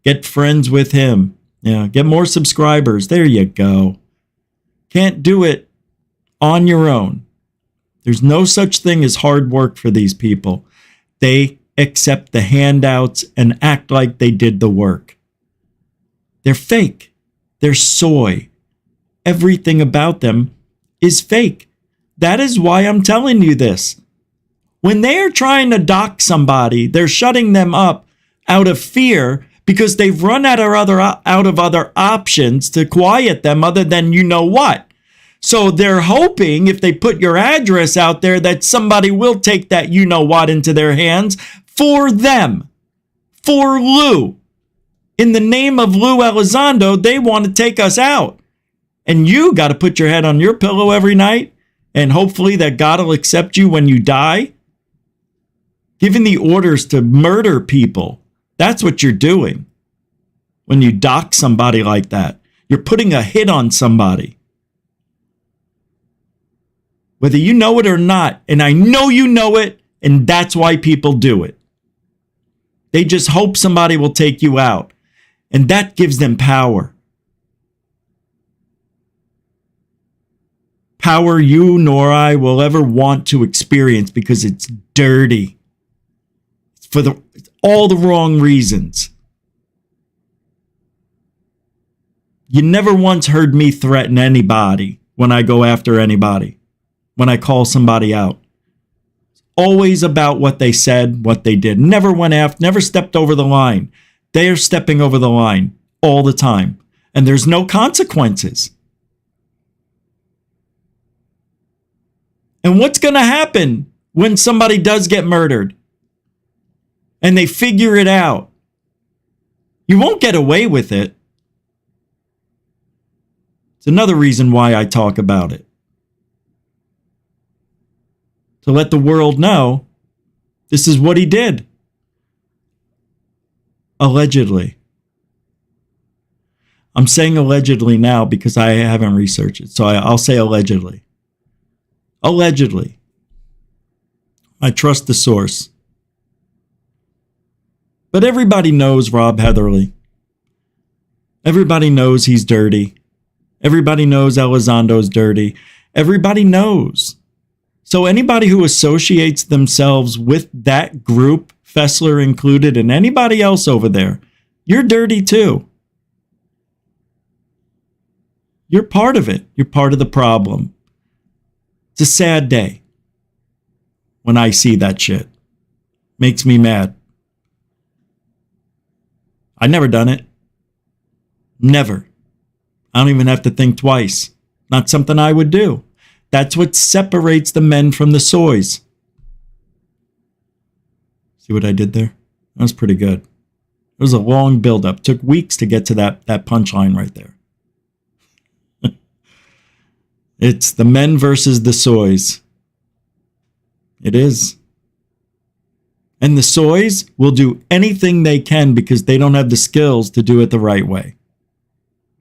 Get friends with him. Yeah, get more subscribers. There you go. Can't do it on your own. There's no such thing as hard work for these people. They accept the handouts and act like they did the work. They're fake. They're soy. everything about them is fake. That is why I'm telling you this. When they are trying to dox somebody, they're shutting them up out of fear because they've run out of other options to quiet them other than you know what. So they're hoping if they put your address out there that somebody will take that you know what into their hands for them, for Lou. In the name of Lou Elizondo, they want to take us out. And you got to put your head on your pillow every night and hopefully that God will accept you when you die. Giving the orders to murder people. That's what you're doing when you dox somebody like that. You're putting a hit on somebody. Whether you know it or not, and I know you know it, and that's why people do it. They just hope somebody will take you out, and that gives them power. Power you nor I will ever want to experience because it's dirty. It's for all the wrong reasons. You never once heard me threaten anybody when I go after anybody, when I call somebody out. It's always about what they said, what they did. Never went after, never stepped over the line. They are stepping over the line all the time, and there's no consequences. And what's going to happen when somebody does get murdered and they figure it out? You won't get away with it. It's another reason why I talk about it. To let the world know this is what he did. Allegedly. I'm saying allegedly now because I haven't researched it. So I'll say allegedly. Allegedly. I trust the source. But everybody knows Rob Heatherly. Everybody knows he's dirty. Everybody knows Elizondo's dirty. Everybody knows. So anybody who associates themselves with that group, Fessler included, and anybody else over there, you're dirty too. You're part of it. You're part of the problem. It's a sad day when I see that shit. Makes me mad. I never done it. Never. I don't even have to think twice. Not something I would do. That's what separates the men from the soys. See what I did there? That was pretty good. It was a long build-up. Took weeks to get to that punchline right there. It's the men versus the soys. It is. And the soys will do anything they can because they don't have the skills to do it the right way.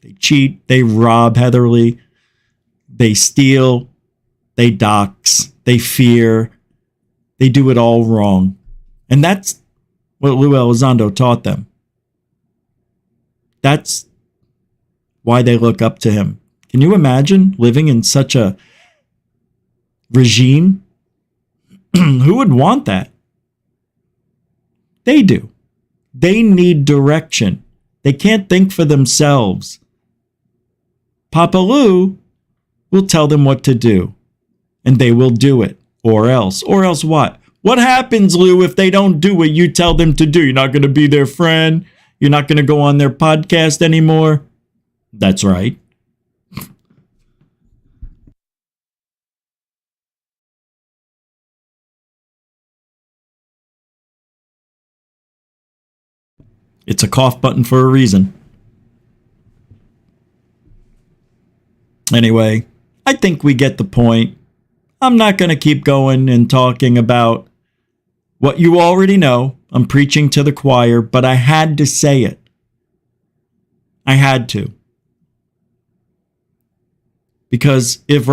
They cheat, they rob Heatherly, they steal, they dox, they fear, they do it all wrong. And that's what Lou Elizondo taught them. That's why they look up to him. Can you imagine living in such a regime? Who would want that? They do. They need direction. They can't think for themselves. Papa Lou will tell them what to do, and they will do it, or else. Or else what? What happens, Lou, if they don't do what you tell them to do? You're not going to be their friend? You're not going to go on their podcast anymore? That's right. It's a cough button for a reason. Anyway, I think we get the point. I'm not going to keep going and talking about what you already know. I'm preaching to the choir, but I had to say it. I had to. Because if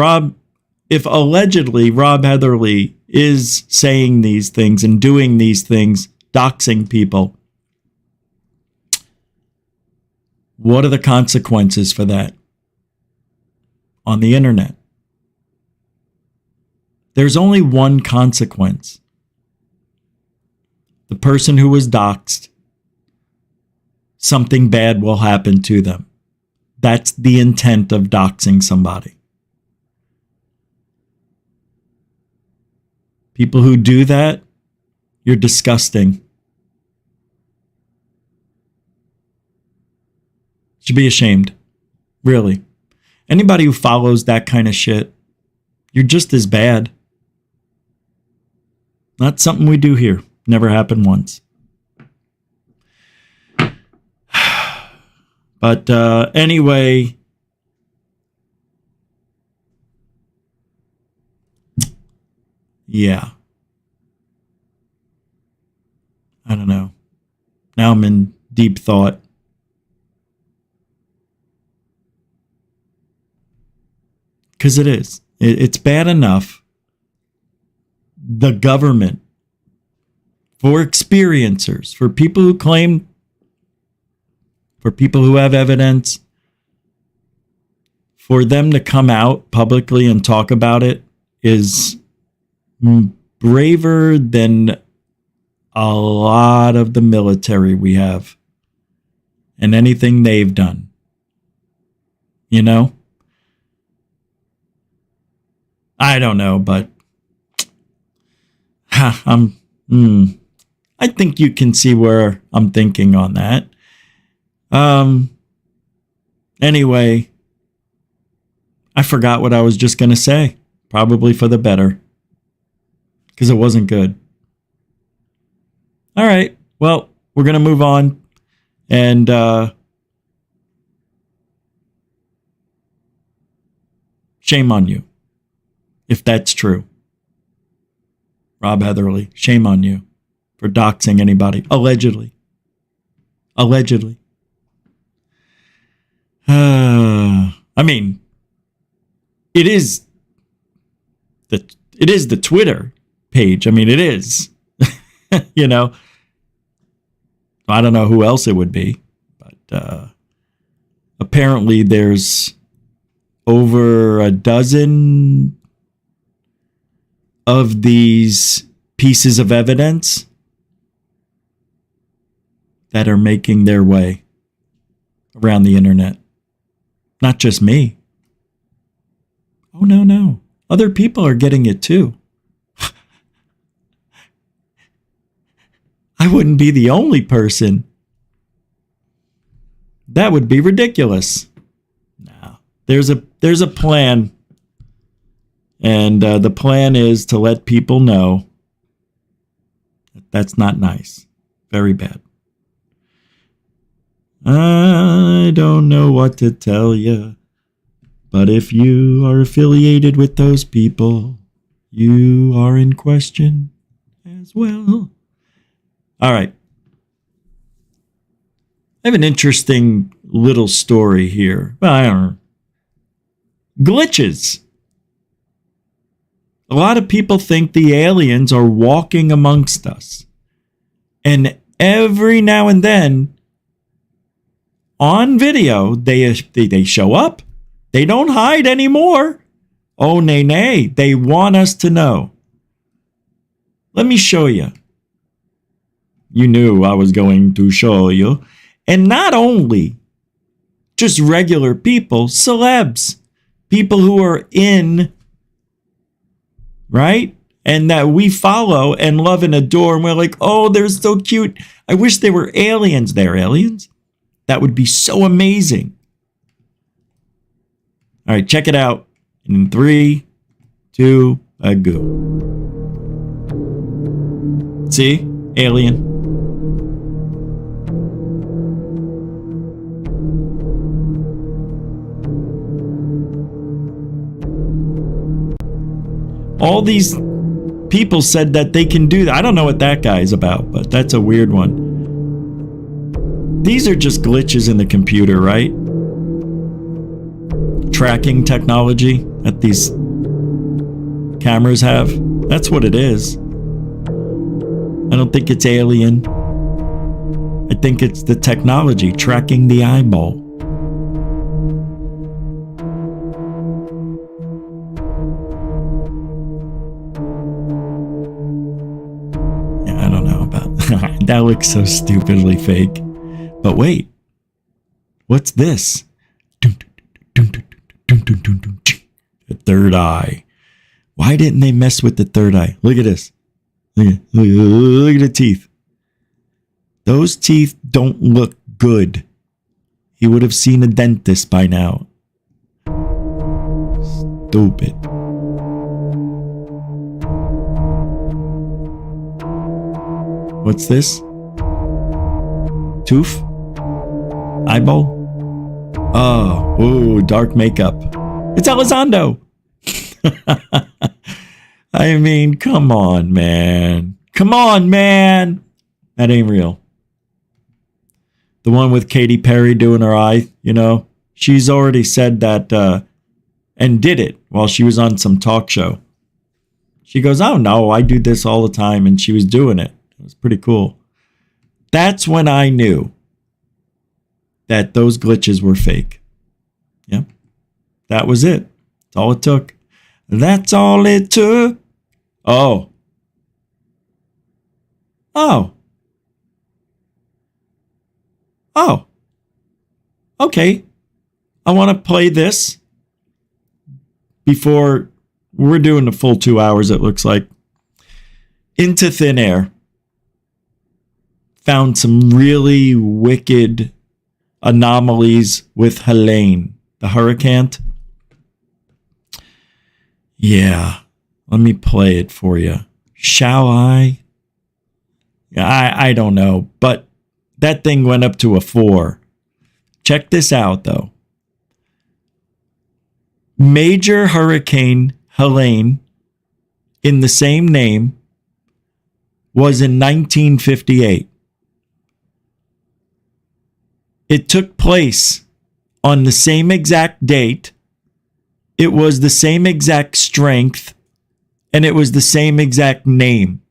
allegedly Rob Heatherly is saying these things and doing these things, doxing people, what are the consequences for that on the internet? There's only one consequence. The person who was doxed, something bad will happen to them. That's the intent of doxing somebody. People who do that, you're disgusting. Should be ashamed. Really. Anybody who follows that kind of shit, you're just as bad. Not something we do here. Never happened once. But anyway, yeah. I don't know. Now I'm in deep thought. Because it is. It's bad enough. The government, for experiencers, for people who claim, for people who have evidence, for them to come out publicly and talk about it is braver than a lot of the military we have and anything they've done. You know? I don't know, but I think you can see where I'm thinking on that. Anyway, I forgot what I was just going to say. Probably for the better. Because it wasn't good. All right. Well, we're going to move on. And shame on you. If that's true. Rob Heatherly, shame on you for doxing anybody. Allegedly. Allegedly. I mean, it is the Twitter page. I mean, it is. You know. I don't know who else it would be. But apparently there's over a dozen of these pieces of evidence that are making their way around the internet. Not just me. Oh, no. Other people are getting it too. I wouldn't be the only person. That would be ridiculous. No. There's a plan. And the plan is to let people know that that's not nice. Very bad. I don't know what to tell you. But if you are affiliated with those people, you are in question as well. All right. I have an interesting little story here. Well, I don't know. Glitches. A lot of people think the aliens are walking amongst us. And every now and then, on video, they show up. They don't hide anymore. Oh, nay. They want us to know. Let me show you. You knew I was going to show you. And not only just regular people, celebs. People who are in, right? And that we follow and love and adore. And we're like, oh, they're so cute. I wish they were aliens. They're aliens? That would be so amazing. All right, check it out. In 3, 2, go. See? Alien. All these people said that they can do that. I don't know what that guy is about, but that's a weird one. These are just glitches in the computer, right? Tracking technology that these cameras have. That's what it is. I don't think it's alien. I think it's the technology tracking the eyeball. Yeah, I don't know about that. That looks so stupidly fake. But wait, what's this? Dun, The third eye. Why didn't they mess with the third eye? Look at this. Look at the teeth. Those teeth don't look good. He would have seen a dentist by now. Stupid. What's this? Tooth? Eyeball? Oh, ooh, dark makeup. It's Elizondo. I mean, come on, man. Come on, man. That ain't real. The one with Katy Perry doing her eye, you know, she's already said that and did it while she was on some talk show. She goes, oh, no, I do this all the time. And she was doing it. It was pretty cool. That's when I knew that those glitches were fake. Yep. That was it. That's all it took. That's all it took. Oh. Oh. Oh. Okay. I want to play this before we're doing the full 2 hours, it looks like. Into thin air. Found some really wicked anomalies with Helene, the hurricane. Yeah, let me play it for you. Shall I? I don't know, but that thing went up to a 4. Check this out, though. Major Hurricane Helene, in the same name, was in 1958. It took place on the same exact date. It was the same exact strength, and it was the same exact name.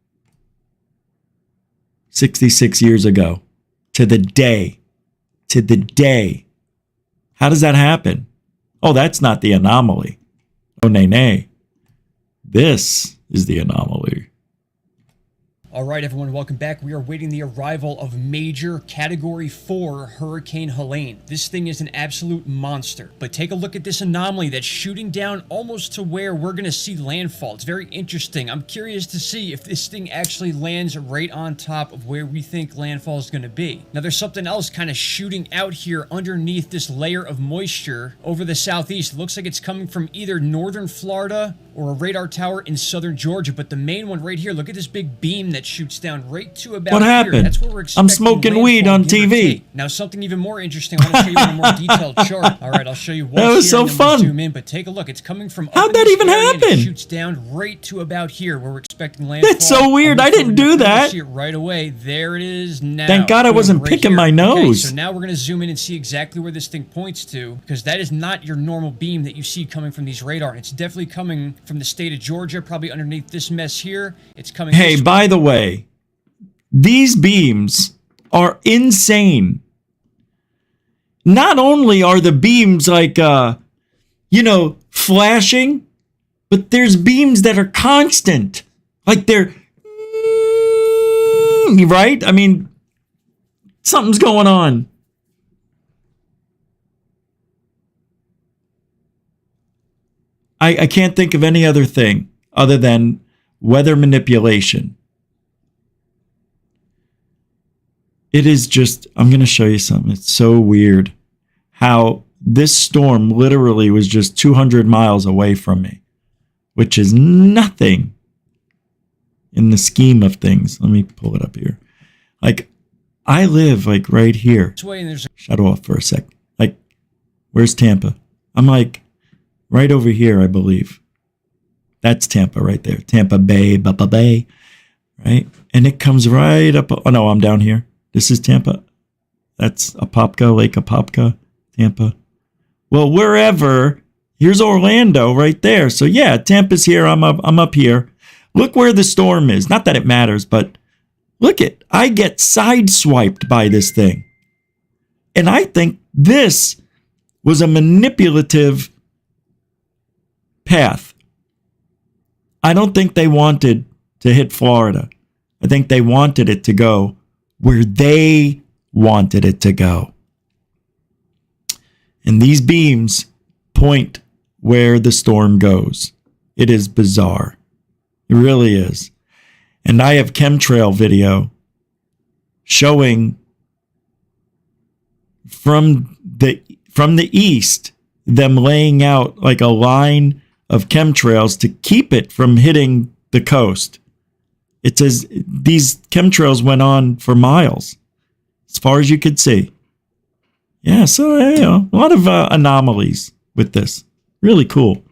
66 years ago. To the day. To the day. How does that happen? Oh, that's not the anomaly. Oh, nay. This is the anomaly. All right, everyone, welcome back. We are waiting the arrival of Major Category 4 Hurricane Helene. This thing is an absolute monster. But take a look at this anomaly that's shooting down almost to where we're going to see landfall. It's very interesting. I'm curious to see if this thing actually lands right on top of where we think landfall is going to be. Now, there's something else kind of shooting out here underneath this layer of moisture over the southeast. It looks like it's coming from either northern Florida or a radar tower in southern Georgia. But the main one right here, look at this big beam that shoots down right to about what happened? Here. That's where we're I'm smoking weed on TV. Now, something even more interesting. I want to show you on a more detailed chart. All right, I'll show you what's that was here, so and then fun. We'll zoom in, but take a look. It's coming from how'd that even happen? It shoots down right to about here where we're expecting landfall. That's so weird. I didn't do that. See it right away. There it is now. Thank God I wasn't picking my nose. Okay, so now we're going to zoom in and see exactly where this thing points to, because that is not your normal beam that you see coming from these radar. It's definitely coming from the state of Georgia, probably underneath this mess here. It's coming. Hey, by the way, these beams are insane. Not only are the beams like, flashing, but there's beams that are constant. Like they're, right? I mean, something's going on. I can't think of any other thing other than weather manipulation. It is just, I'm going to show you something. It's so weird how this storm literally was just 200 miles away from me, which is nothing in the scheme of things. Let me pull it up here. Like, I live like right here. Shut off for a sec. Like, where's Tampa? I'm like right over here, I believe. That's Tampa right there. Tampa Bay, Bay, right? And it comes right up. Oh, no, I'm down here. This is Tampa. That's Apopka, Lake Apopka, Tampa. Well, wherever, here's Orlando right there. So yeah, Tampa's here. I'm up here. Look where the storm is. Not that it matters, but look it. I get sideswiped by this thing. And I think this was a manipulative path. I don't think they wanted to hit Florida. I think they wanted it to go where they wanted it to go. And these beams point where the storm goes. It is bizarre. It really is. And I have chemtrail video showing from the east them laying out like a line of chemtrails to keep it from hitting the coast. It says these chemtrails went on for miles, as far as you could see. Yeah, so a lot of anomalies with this. Really cool.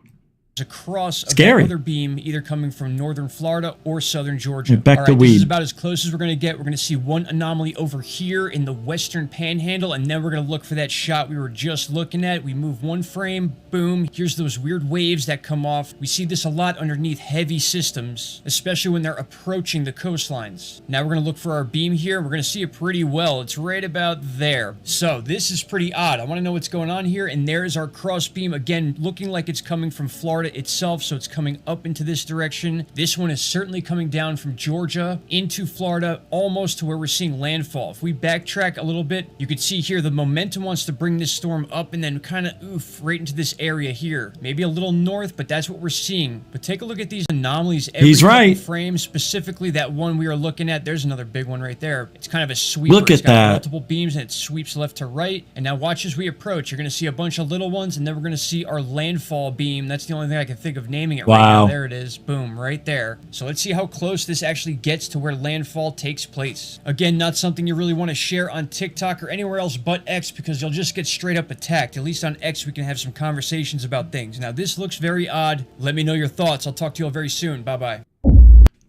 Across a Scary. weather beam, either coming from northern Florida or southern Georgia. Back to This weed. is about as close as we're going to get. We're going to see one anomaly over here in the western panhandle, and then we're going to look for that shot we were just looking at. We move one frame, boom. Here's those weird waves that come off. We see this a lot underneath heavy systems, especially when they're approaching the coastlines. Now we're going to look for our beam here, and we're going to see it pretty well. It's right about there. So this is pretty odd. I want to know what's going on here, and there's our cross beam, again, looking like it's coming from Florida itself, so it's coming up into this direction. This one is certainly coming down from Georgia into Florida, almost to where we're seeing landfall. If we backtrack a little bit, you could see here the momentum wants to bring this storm up and then kind of right into this area here. Maybe a little north, but that's what we're seeing. But take a look at these anomalies. He's right. Frame, specifically that one we are looking at. There's another big one right there. It's kind of a sweeper. Look It's at got that. multiple beams and it sweeps left to right. And now watch as we approach. You're going to see a bunch of little ones, and then we're going to see our landfall beam. That's the only thing I can think of naming it right now. Wow. There it is. Boom, right there. So let's see how close this actually gets to where landfall takes place. Again, not something you really want to share on TikTok or anywhere else but X, because you'll just get straight up attacked. At least on X we can have some conversations about things. Now this looks very odd. Let me know your thoughts. I'll talk to you all very soon. Bye-bye.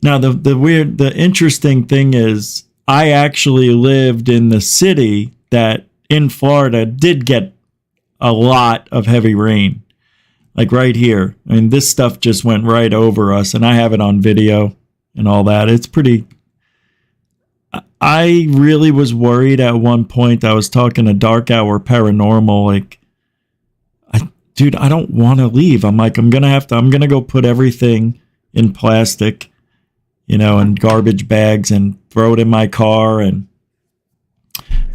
Now, the interesting thing is, I actually lived in the city that in Florida did get a lot of heavy rain. Like right here. I mean, this stuff just went right over us, and I have it on video and all that. It's pretty... I really was worried at one point. I was talking to Dark Hour Paranormal, like, dude, I don't want to leave. I'm like, I'm going to go put everything in plastic, and garbage bags and throw it in my car. And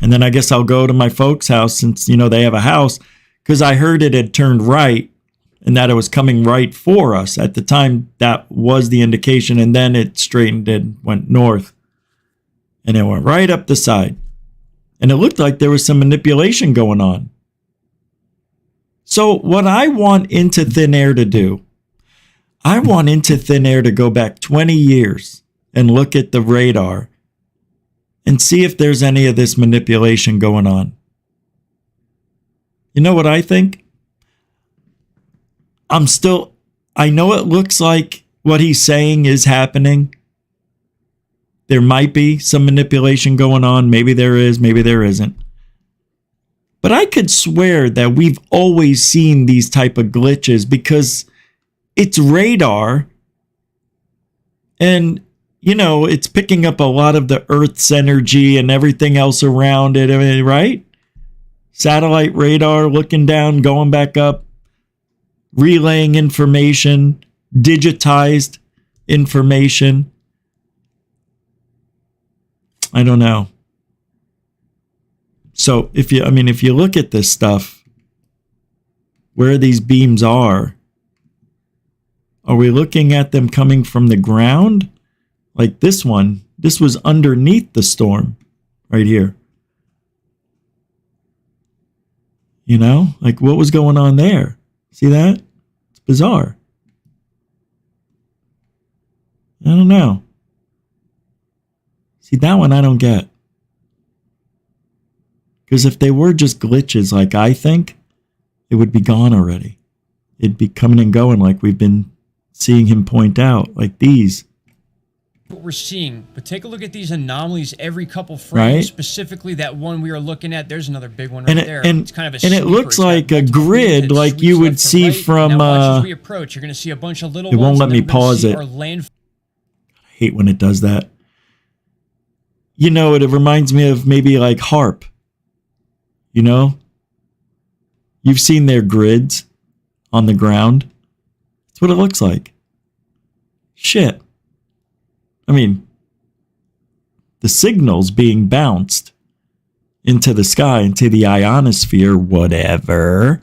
then I guess I'll go to my folks' house since, they have a house, because I heard it had turned right and that it was coming right for us. At the time, that was the indication. And then it straightened and went north. And it went right up the side. And it looked like there was some manipulation going on. So what I want Into Thin Air to do, I want Into Thin Air to go back 20 years and look at the radar and see if there's any of this manipulation going on. You know what I think? I know it looks like what he's saying is happening. There might be some manipulation going on. Maybe there is, maybe there isn't. But I could swear that we've always seen these type of glitches because it's radar and, it's picking up a lot of the Earth's energy and everything else around it, right? Satellite radar looking down, going back up, relaying information, digitized information. I don't know. So if you look at this stuff, where these beams are we looking at them coming from the ground? Like this one, this was underneath the storm right here. Like what was going on there? See that? It's bizarre. I don't know. See, that one I don't get. Because if they were just glitches like I think, it would be gone already. It'd be coming and going like we've been seeing him point out, like these. What we're seeing, but take a look at these anomalies every couple frames, Right. Specifically that one we are looking at. There's another big one right And it, there. and, It's kind of a and it sweeper. looks It's got like a multiple beams grid that like you sweeps would left to see right. from... Now watch as we approach. You're going to see a bunch of little it won't ones, let and me then we're gonna pause see it. our land. I hate when it does that. It reminds me of maybe like HARP. You've seen their grids on the ground. That's what it looks like. Shit. I mean, the signals being bounced into the sky, into the ionosphere, whatever.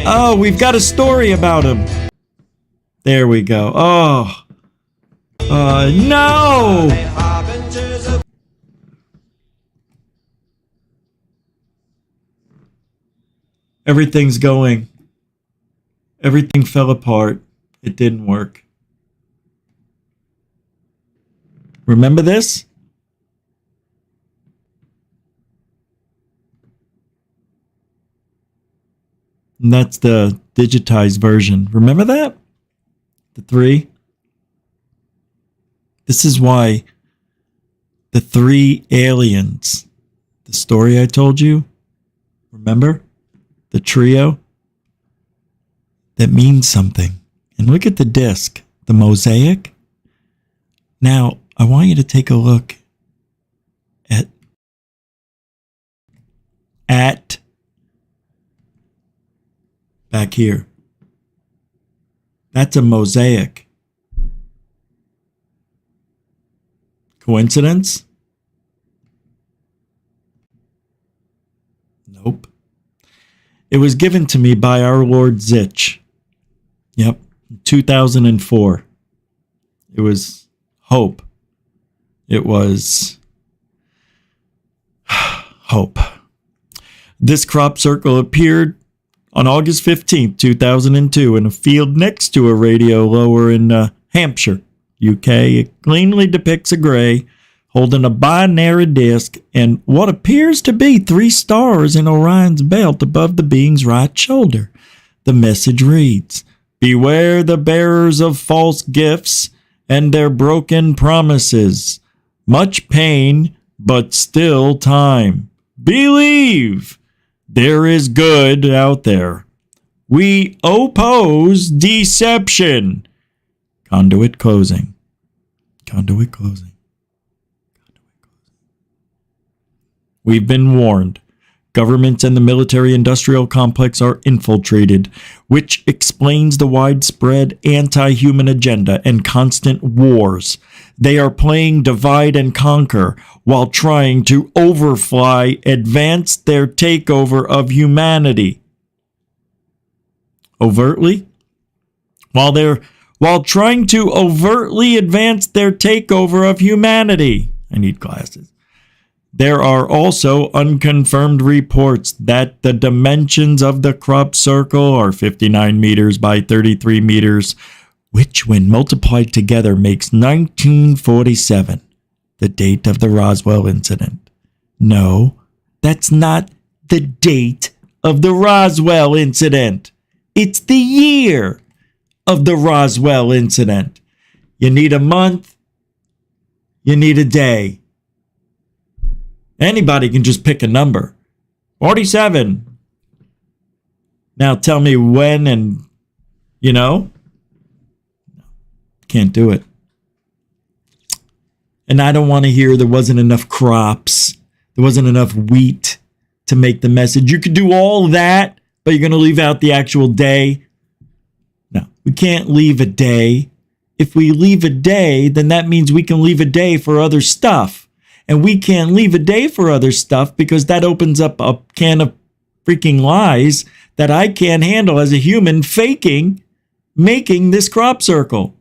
Oh, we've got a story about him. There we go. Oh. No! Everything's going. Everything fell apart. It didn't work. Remember this? And that's the digitized version. Remember that? The 3? This is why the 3 aliens, the story I told you, remember? The trio? That means something. And look at the disc, the mosaic. Now, I want you to take a look at back here. That's a mosaic. Coincidence? Nope. It was given to me by our Lord Zich. Yep, 2004. It was hope. It was hope. This crop circle appeared on August 15th, 2002 in a field next to a radio lower in Hampshire, UK. It cleanly depicts a gray holding a binary disc and what appears to be 3 stars in Orion's belt above the being's right shoulder. The message reads, "Beware the bearers of false gifts and their broken promises. Much pain, but still time. Believe there is good out there. We oppose deception." Conduit closing. Conduit closing. We've been warned. Governments and the military-industrial complex are infiltrated, which explains the widespread anti-human agenda and constant wars. They are playing divide and conquer while trying to overfly advance their takeover of humanity. Overtly? While trying to overtly advance their takeover of humanity. I need glasses. There are also unconfirmed reports that the dimensions of the crop circle are 59 meters by 33 meters, which when multiplied together makes 1947, the date of the Roswell incident. No, that's not the date of the Roswell incident. It's the year of the Roswell incident. You need a month. You need a day. Anybody can just pick a number. 47. Now tell me when and, can't do it. And I don't want to hear there wasn't enough crops. There wasn't enough wheat to make the message. You could do all that, but you're going to leave out the actual day. No, we can't leave a day. If we leave a day, then that means we can leave a day for other stuff. And we can't leave a day for other stuff because that opens up a can of freaking lies that I can't handle as a human making this crop circle.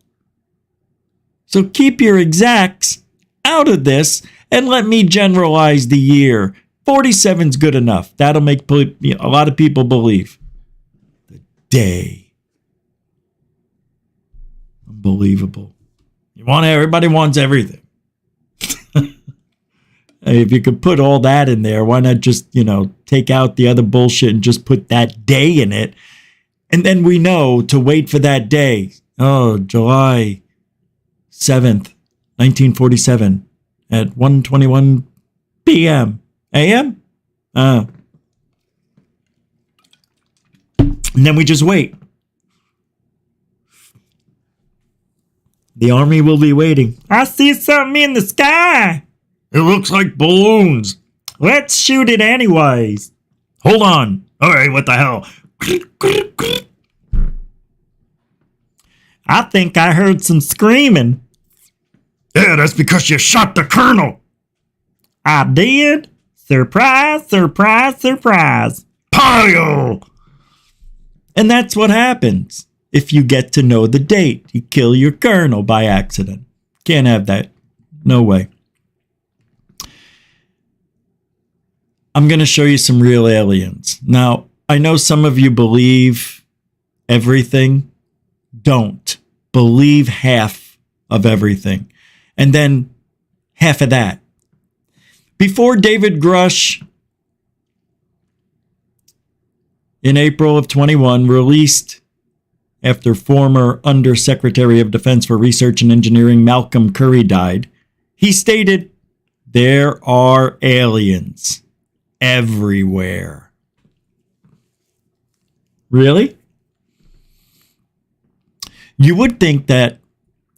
So keep your exacts out of this and let me generalize the year. 47's good enough. That'll make a lot of people believe. The day. Unbelievable. Everybody wants everything. If you could put all that in there, why not just, take out the other bullshit and just put that day in it? And then we know to wait for that day. Oh, July 7th, 1947 at 1:21 p.m. a.m. And then we just wait. The army will be waiting. I see something in the sky. It looks like balloons. Let's shoot it anyways. Hold on. All right, what the hell? I think I heard some screaming. Yeah, that's because you shot the colonel. I did? Surprise, surprise, surprise. Pile! And that's what happens if you get to know the date. You kill your colonel by accident. Can't have that. No way. I'm going to show you some real aliens. Now, I know some of you believe everything. Don't. Believe half of everything. And then half of that. Before David Grush, in April of 21, released after former Undersecretary of Defense for Research and Engineering Malcolm Curry died, he stated, "There are aliens everywhere." Really? You would think that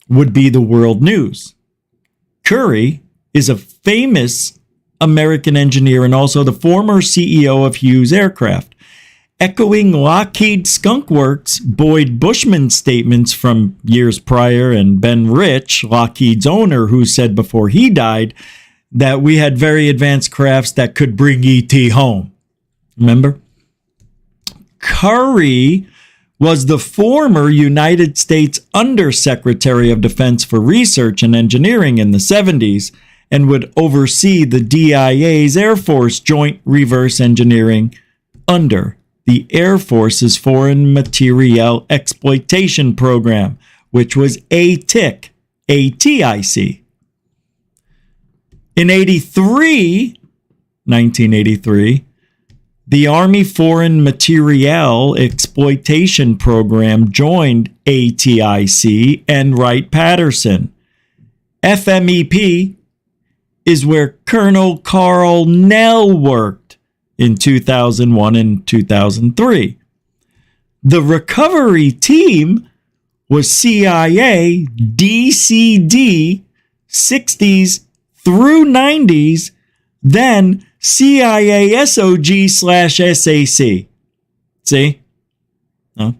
would be the world news. Curry is a famous American engineer and also the former CEO of Hughes Aircraft, echoing Lockheed Skunk Works Boyd Bushman's statements from years prior, and Ben Rich, Lockheed's owner, who said before he died that we had very advanced crafts that could bring ET home. Remember? Curry was the former United States Undersecretary of Defense for Research and Engineering in the 70s and would oversee the DIA's Air Force Joint Reverse Engineering under the Air Force's Foreign Materiel Exploitation Program, which was ATIC, ATIC. In 1983, the Army Foreign Materiel Exploitation Program joined ATIC and Wright-Patterson. FMEP is where Colonel Carl Nell worked in 2001 and 2003. The recovery team was CIA DCD 60s through 90s, then CIA SOG/SAC. See? No.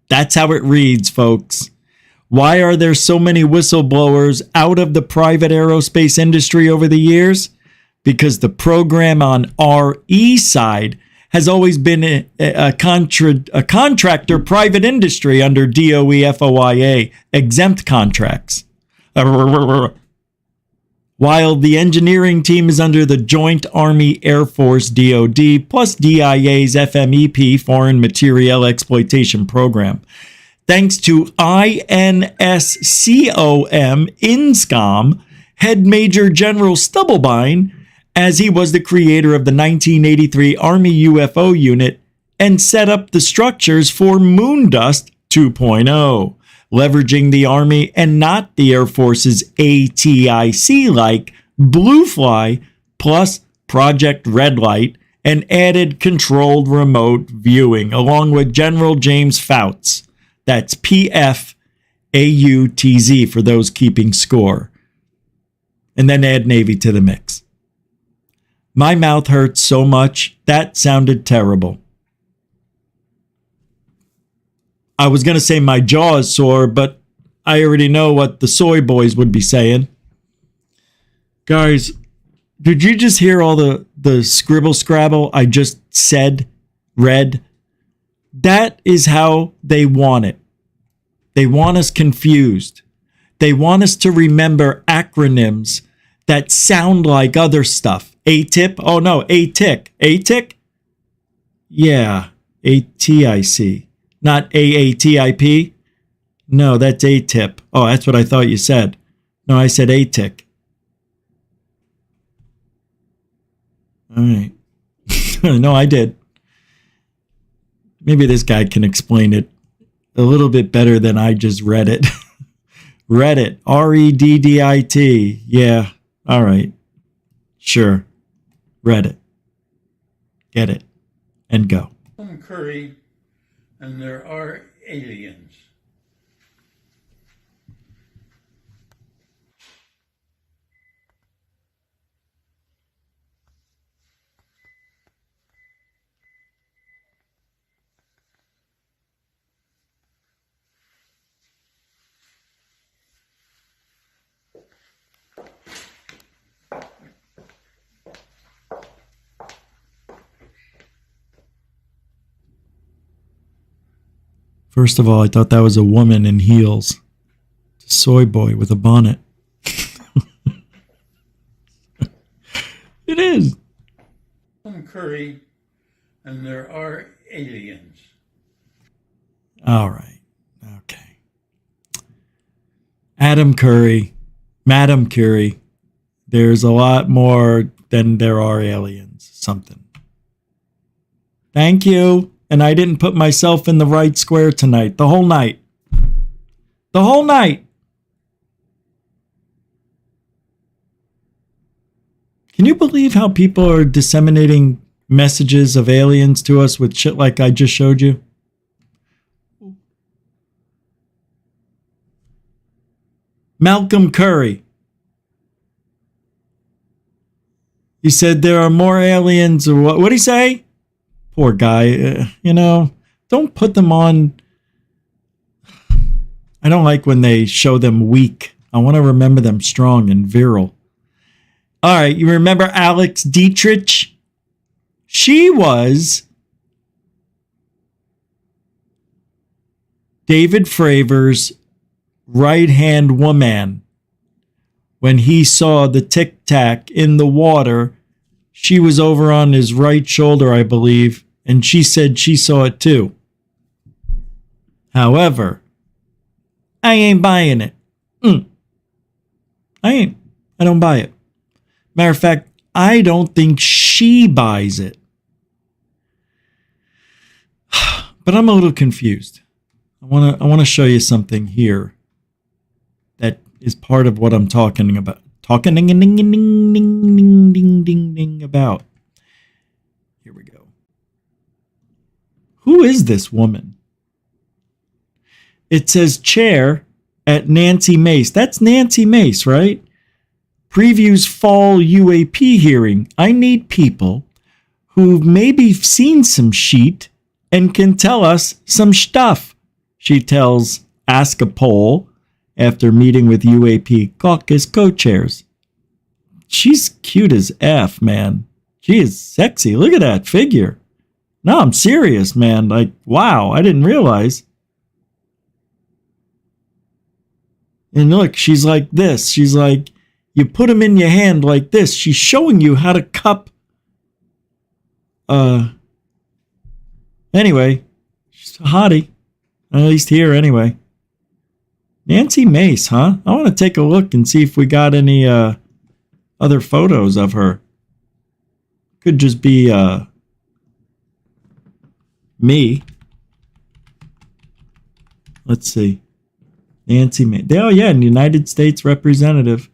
That's how it reads, folks. Why are there so many whistleblowers out of the private aerospace industry over the years? Because the program on RE side has always been a contractor private industry under DOE FOIA exempt contracts. While the engineering team is under the Joint Army Air Force DoD plus DIA's FMEP Foreign Materiel Exploitation Program. Thanks to INSCOM Head Major General Stubblebine, as he was the creator of the 1983 Army UFO unit and set up the structures for Moondust 2.0, leveraging the Army and not the Air Force's ATIC-like Blue Fly plus Project Red Light and added controlled remote viewing, along with General James Fouts. That's PFAUTZ for those keeping score. And then add Navy to the mix. My mouth hurts so much, that sounded terrible. I was going to say my jaw is sore, but I already know what the soy boys would be saying. Guys, did you just hear all the scribble scrabble I just read? That is how they want it. They want us confused. They want us to remember acronyms that sound like other stuff. ATIP? Oh no, ATIC. ATIC? Yeah, ATIC. Not AATIP? No, that's ATIP. Oh, that's what I thought you said. No, I said ATIC. All right. No, I did. Maybe this guy can explain it a little bit better than I just read it. Reddit. REDDIT. Yeah. All right. Sure. Reddit. Get it. And go. Curry, and there are aliens. First of all, I thought that was a woman in heels. It's a soy boy with a bonnet. It is. Curry, and there are aliens. All right. Okay. Adam Curry, Madam Curie. There's a lot more than there are aliens. Something. Thank you. And I didn't put myself in the right square tonight. The whole night. The whole night. Can you believe how people are disseminating messages of aliens to us with shit like I just showed you? Malcolm Curry. He said there are more aliens. Or what did he say? Poor guy. Don't put them on. I don't like when they show them weak. I want to remember them strong and virile. All right, you remember Alex Dietrich? She was David Fravor's right-hand woman. When he saw the tic-tac in the water, she was over on his right shoulder, I believe, and she said she saw it too. However, I ain't buying it. I don't buy it. Matter of fact, I don't think she buys it. But I'm a little confused. I want to show you something here that is part of what I'm talking about. About. Here we go. Who is this woman? It says chair at Nancy Mace. That's Nancy Mace, right? Previews fall UAP hearing. I need people who've maybe seen some shit and can tell us some stuff, she tells Ask a Poll after meeting with UAP caucus co-chairs. She's cute as F, man. She is sexy. Look at that figure. No, I'm serious, man. Like, wow, I didn't realize. And look, she's like this. She's like, you put them in your hand like this. She's showing you how to cup. Anyway, she's a hottie. At least here, anyway. Nancy Mace, huh? I want to take a look and see if we got any other photos of her. Could just be me. Let's see. Nancy Mace. Oh, yeah, United States Representative.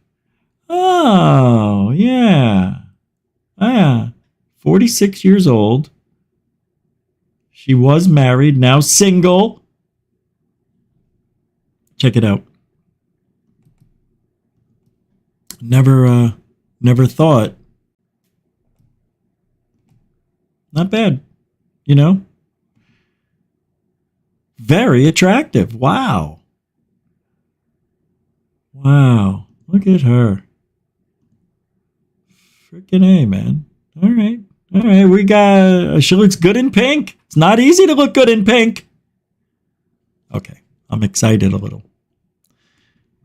Oh, yeah. 46 years old. She was married, now single. Check it out. Never thought. Not bad, Very attractive. Wow. Wow. Look at her. Freaking A, man. All right. We got... she looks good in pink. It's not easy to look good in pink. Okay. I'm excited a little.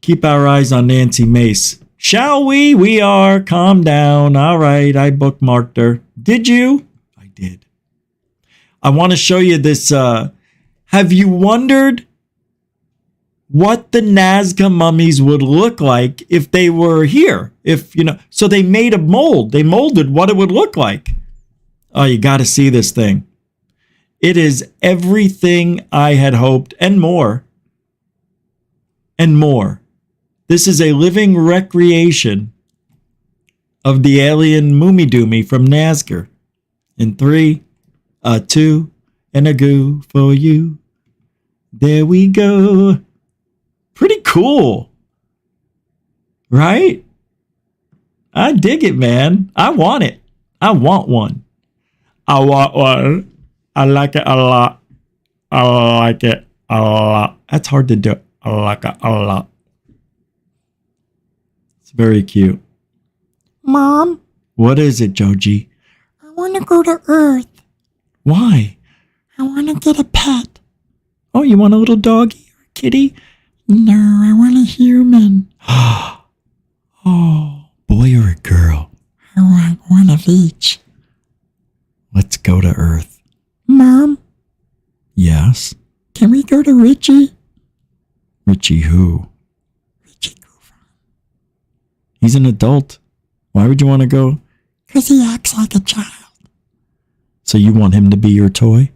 Keep our eyes on Nancy Mace. Shall we? We are. Calm down. All right. I bookmarked her. Did you? I did. I want to show you this. Have you wondered what the Nazca mummies would look like if they were here? So they made a mold. They molded what it would look like. Oh, you got to see this thing. It is everything I had hoped and more. And more. This is a living recreation of the alien Moomy Doomy from Nazca. In 3, a 2, and a goo for you. There we go. Pretty cool. Right? I dig it, man. I want it. I want one. I want one. I like it a lot. I like it a lot. That's hard to do. I like it a lot. It's very cute. Mom? What is it, Joji? I want to go to Earth. Why? I want to get a pet. Oh, you want a little doggy or a kitty? No, I want a human. Oh, boy or a girl? I want one of each. Let's go to Earth. Mom, Yes? can we go to Richie? Richie who? Richie GUFON. He's an adult. Why would you want to go? Because he acts like a child. So you want him to be your toy?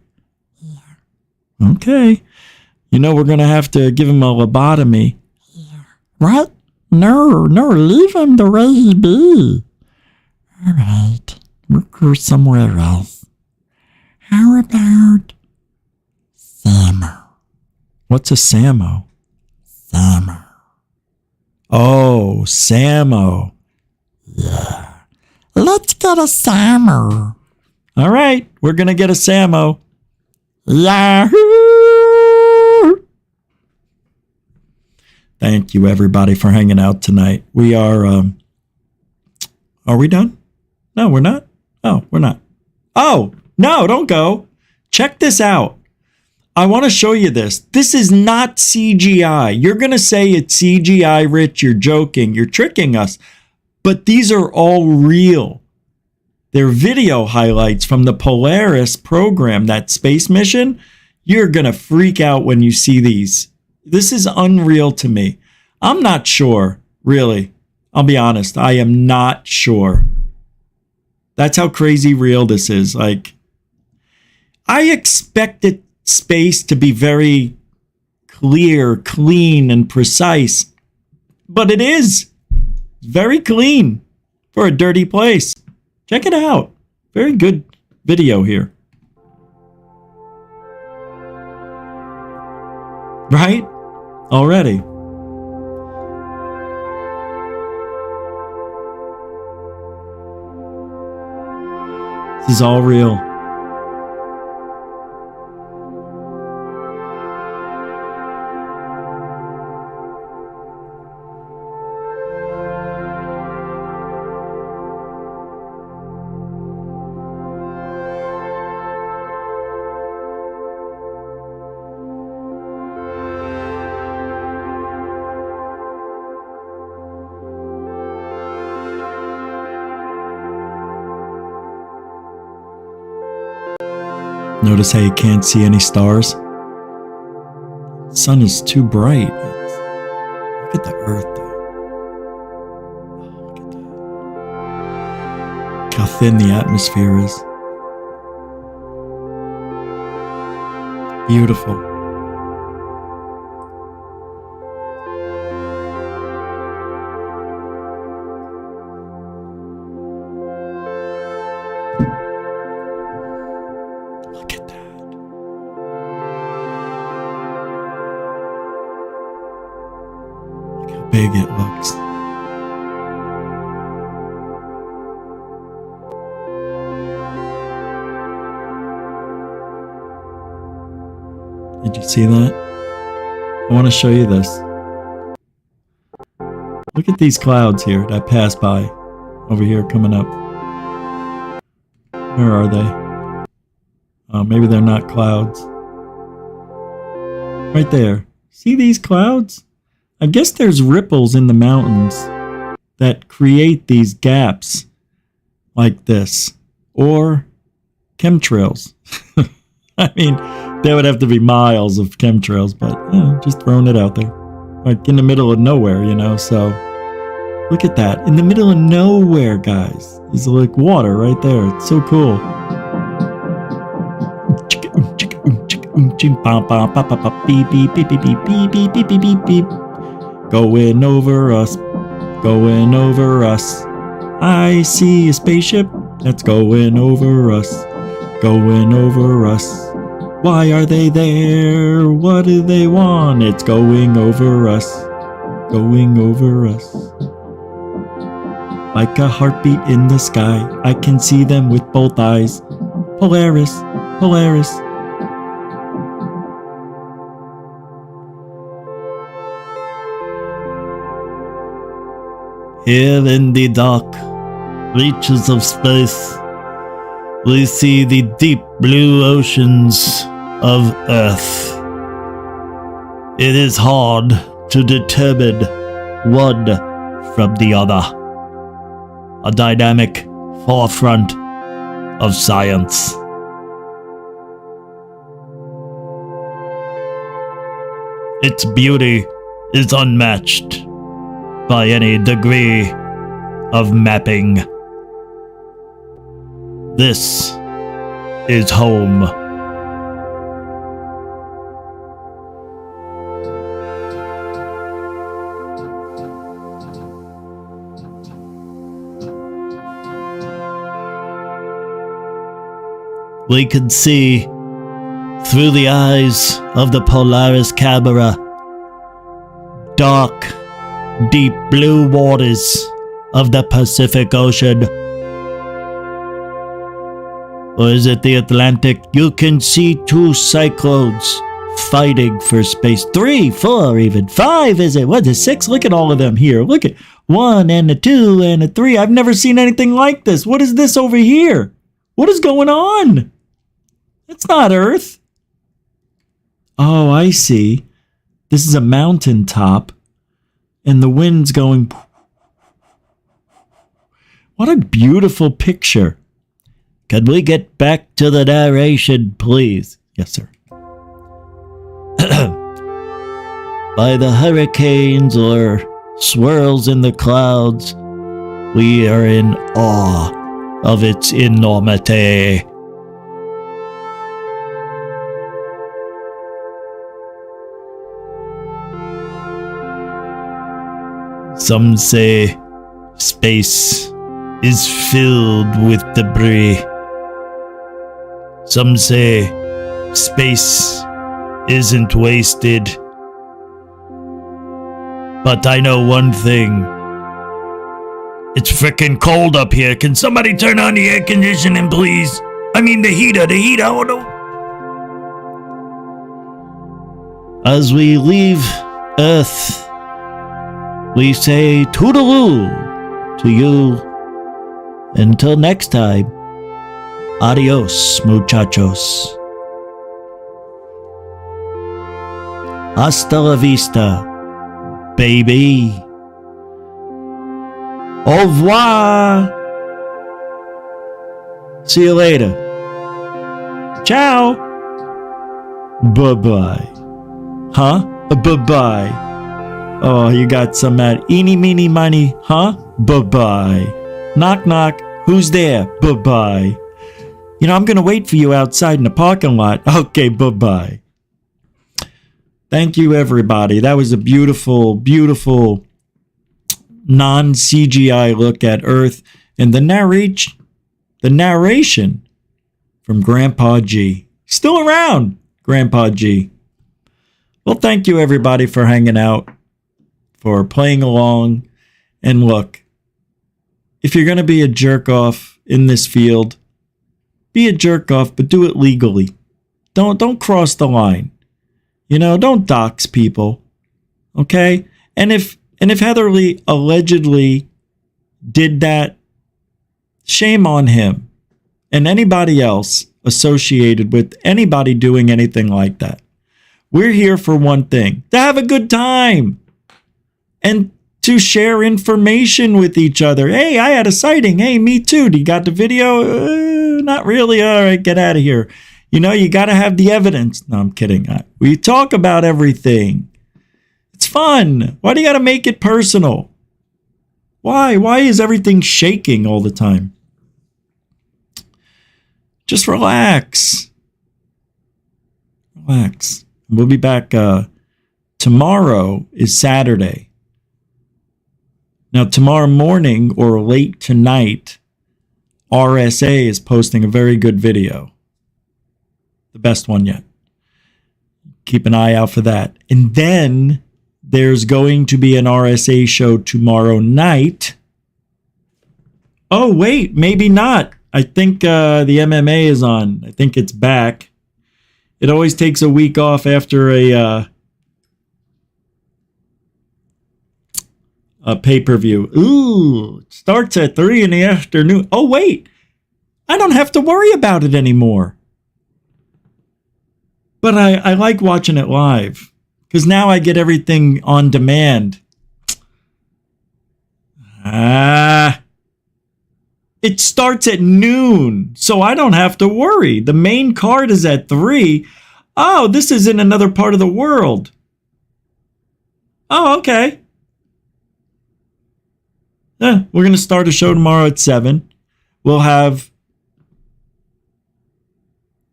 Yeah. Okay. You know we're going to have to give him a lobotomy. Yeah. What? No, leave him the way he be. All right, we'll go somewhere else. How about Samo? What's a Samo? Samo. Oh, Samo. Yeah. Let's get a Samo. All right, we're going to get a Samo. Yahoo! Thank you, everybody, for hanging out tonight. We are we done? No, we're not. Oh, we're not. Oh, no, don't go. Check this out. I want to show you this. This is not CGI. You're going to say it's CGI, Rich. You're joking. You're tricking us. But these are all real. They're video highlights from the Polaris program, that space mission. You're going to freak out when you see these. This is unreal to me. I'm not sure, really. I'll be honest. I am not sure. That's how crazy real this is. Like, I expected space to be very clear, clean, and precise. But it is very clean for a dirty place. Check it out. Very good video here. Right? Already. This is all real. Notice how you can't see any stars? The sun is too bright. Look at the earth, though. Oh, look at that. Look how thin the atmosphere is. Beautiful. Big it looks. Did you see that? I want to show you this. Look at these clouds here that pass by over here coming up. Where are they? Maybe they're not clouds. Right there. See these clouds? I guess there's ripples in the mountains that create these gaps like this, or chemtrails. I mean, there would have to be miles of chemtrails, but just throwing it out there. Like in the middle of nowhere, you know, so look at that. In the middle of nowhere, guys, is like water right there. It's so cool. Going over us, going over us. I see a spaceship that's going over us, going over us. Why are they there? What do they want? It's going over us, going over us. Like a heartbeat in the sky, I can see them with both eyes. Polaris, Polaris. Here in the dark reaches of space, we see the deep blue oceans of Earth. it is hard to determine one from the other. A dynamic forefront of science. Its beauty is unmatched by any degree of mapping. This is home. We can see through the eyes of the Polaris camera dark, deep blue waters of the Pacific Ocean. Or is it the Atlantic? You can see two cyclones fighting for space. 3, 4, even 5, is it? What is 6? Look at all of them here. Look at 1 and a 2 and a 3. I've never seen anything like this. What is this over here? What is going on? It's not Earth. Oh, I see. This is a mountaintop, and the wind's going. What a beautiful picture. Can we get back to the narration, please? Yes, sir. By the hurricanes or swirls in the clouds, we are in awe of its enormity. Some say space is filled with debris. Some say space isn't wasted. But I know one thing. It's frickin' cold up here. Can somebody turn on the air conditioning, please? I mean the heater, oh no. As we leave Earth, we say toodaloo to you. Until next time, adios, muchachos. Hasta la vista, baby. Au revoir. See you later. Ciao. Bye-bye. Huh? Bye-bye. Oh, you got some eeny, meeny, miny, huh? Bye-bye. Knock, knock. Who's there? Bye-bye. You know, I'm going to wait for you outside in the parking lot. Okay, bye-bye. Thank you, everybody. That was a beautiful, beautiful non-CGI look at Earth. And the narration from Grandpa G. Still around, Grandpa G. Well, thank you, everybody, for hanging out, for playing along. And look, if you're going to be a jerk-off in this field, be a jerk-off, but do it legally. Don't cross the line. You know, don't dox people. Okay? And if Heatherly allegedly did that, shame on him and anybody else associated with anybody doing anything like that. We're here for one thing, to have a good time and to share information with each other. Hey, I had a sighting. Hey, me too. You got the video? Not really. All right, get out of here. You know, you got to have the evidence. No, I'm kidding. We talk about everything. It's fun. Why do you got to make it personal? Why? Why is everything shaking all the time? Just relax. Relax. We'll be back. Tomorrow is Saturday. Now, tomorrow morning or late tonight, RSA is posting a very good video. The best one yet. Keep an eye out for that. And then there's going to be an RSA show tomorrow night. Oh, wait, maybe not. I think the MMA is on. I think it's back. It always takes a week off after a pay-per-view. Ooh, it starts at 3 in the afternoon. Oh, wait. I don't have to worry about it anymore. But I like watching it live. Because now I get everything on demand. It starts at noon, so I don't have to worry. The main card is at 3. Oh, this is in another part of the world. Oh, okay. Yeah, we're going to start a show tomorrow at 7. We'll have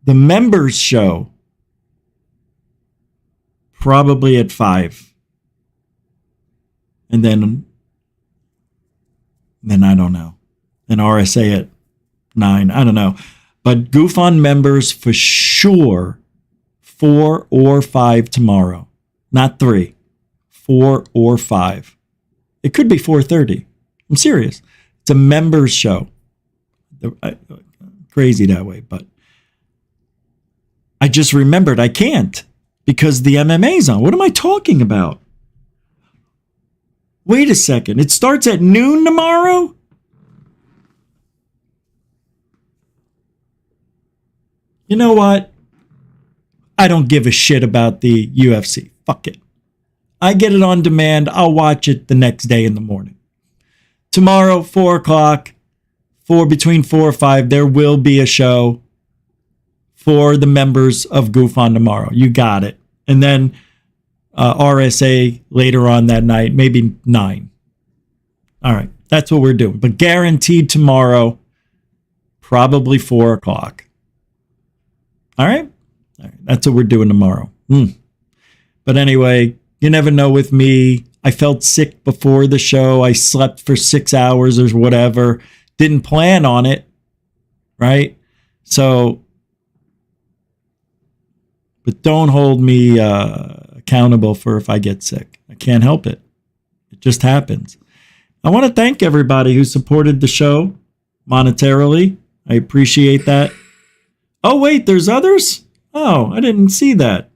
the members show probably at 5. And then I don't know. Then RSA at 9. I don't know. But GUFON members for sure 4 or 5 tomorrow. Not 3. 4 or 5. It could be 4:30. I'm serious. It's a members show. Crazy that way, but I just remembered I can't because the MMA's on. What am I talking about? Wait a second. It starts at noon tomorrow? You know what? I don't give a shit about the UFC. Fuck it. I get it on demand. I'll watch it the next day in the morning. Tomorrow, 4 o'clock, between 4 or 5, there will be a show for the members of GUFON tomorrow. You got it. And then RSA later on that night, maybe 9. All right. That's what we're doing. But guaranteed tomorrow, probably 4 o'clock. All right? All right. That's what we're doing tomorrow. But anyway, you never know with me. I felt sick before the show. I slept for 6 hours or whatever. Didn't plan on it. Right? So, but don't hold me accountable for if I get sick. I can't help it. It just happens. I want to thank everybody who supported the show monetarily. I appreciate that. Oh, wait, there's others? Oh, I didn't see that.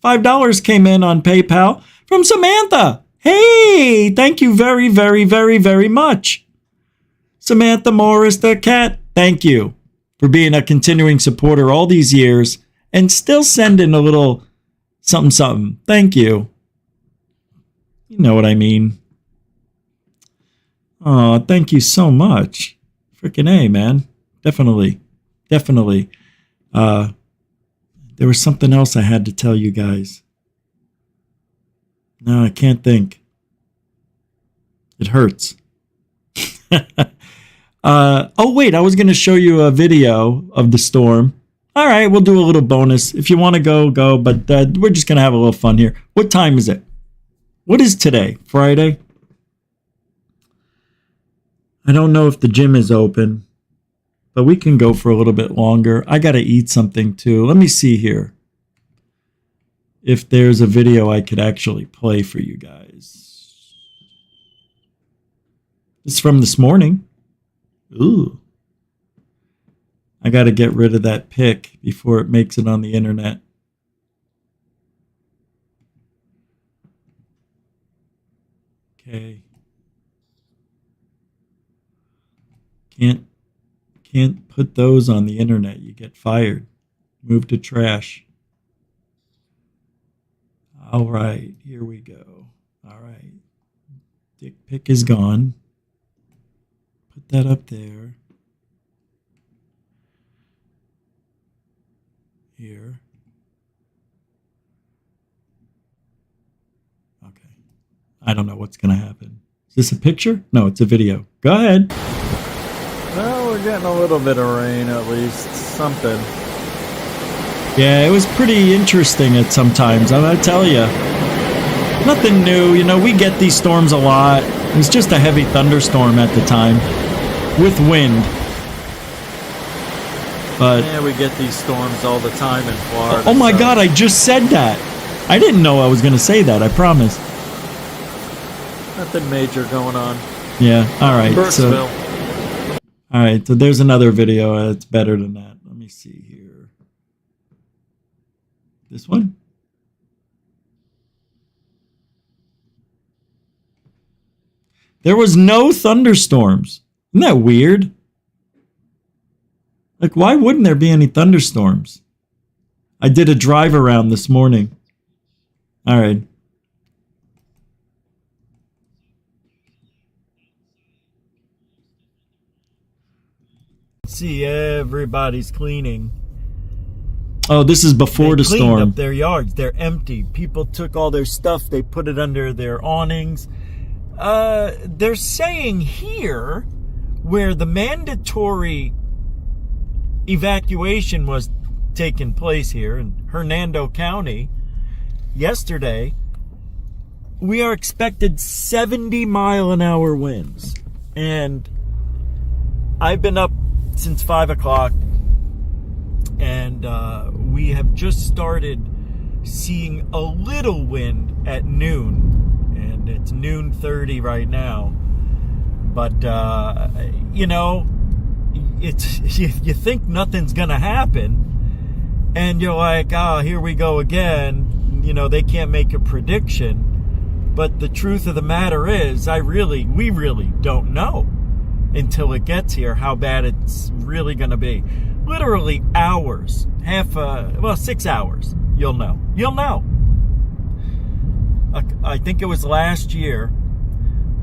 $5 came in on PayPal from Samantha. Hey, thank you very, very, very, very much. Samantha Morris, the cat, thank you for being a continuing supporter all these years and still sending a little something, something. Thank you. You know what I mean. Oh, thank you so much. Freaking A, man. Definitely. There was something else I had to tell you guys. No, I can't think. It hurts. Oh, wait, I was going to show you a video of the storm. All right, we'll do a little bonus. If you want to go, go. But we're just going to have a little fun here. What time is it? What is today? Friday? I don't know if the gym is open, but we can go for a little bit longer. I got to eat something too. Let me see here if there's a video I could actually play for you guys. It's from this morning. Ooh. I got to get rid of that pic before it makes it on the internet. Okay. Can't put those on the internet. You get fired. Move to trash. All right, here we go. All right. Dick pic is gone. Put that up there. Here. Okay. I don't know what's going to happen. Is this a picture? No, it's a video. Go ahead. Well, we're getting a little bit of rain at least. Something. Yeah, it was pretty interesting at sometimes, I'm gonna tell you. Nothing new, you know, we get these storms a lot. It was just a heavy thunderstorm at the time with wind. But yeah, we get these storms all the time in Florida. Oh my God, I just said that. I didn't know I was gonna say that, I promise. Nothing major going on. Yeah, all right. Burkesville. All right, so there's another video that's better than that. Let me see here. This one? There was no thunderstorms. Isn't that weird? Like, why wouldn't there be any thunderstorms? I did a drive around this morning. All right, See, everybody's cleaning. Oh, this is before the cleaned storm. Up their yards. They're empty. People took all their stuff. They put it under their awnings. They're saying here, where the mandatory evacuation was taking place here in Hernando County yesterday, we are expected 70-mile-an-hour winds. And I've been up since 5 o'clock, and we have just started seeing a little wind at noon, and it's noon 30 right now. But you know, it's you think nothing's gonna happen, and you're like, oh, here we go again. You know, they can't make a prediction. But the truth of the matter is, we really don't know until it gets here how bad it's really going to be. Literally hours, 6 hours, you'll know. You'll know. I think it was last year,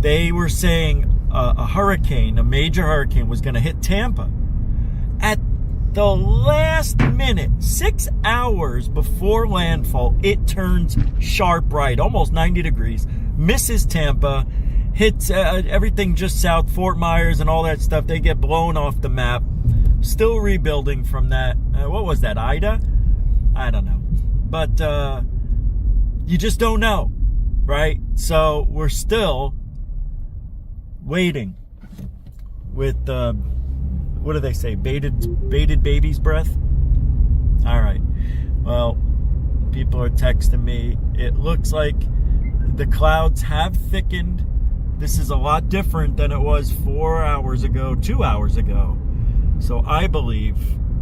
they were saying a major hurricane was going to hit Tampa. At the last minute, 6 hours before landfall, it turns sharp right, almost 90 degrees, misses Tampa, hits everything just south, Fort Myers and all that stuff. They get blown off the map. Still rebuilding from that. What was that, Ida? I don't know. But you just don't know, right? So we're still waiting with what do they say? Bated baby's breath? All right. Well, people are texting me. It looks like the clouds have thickened. This is a lot different than it was 4 hours ago, 2 hours ago. So I believe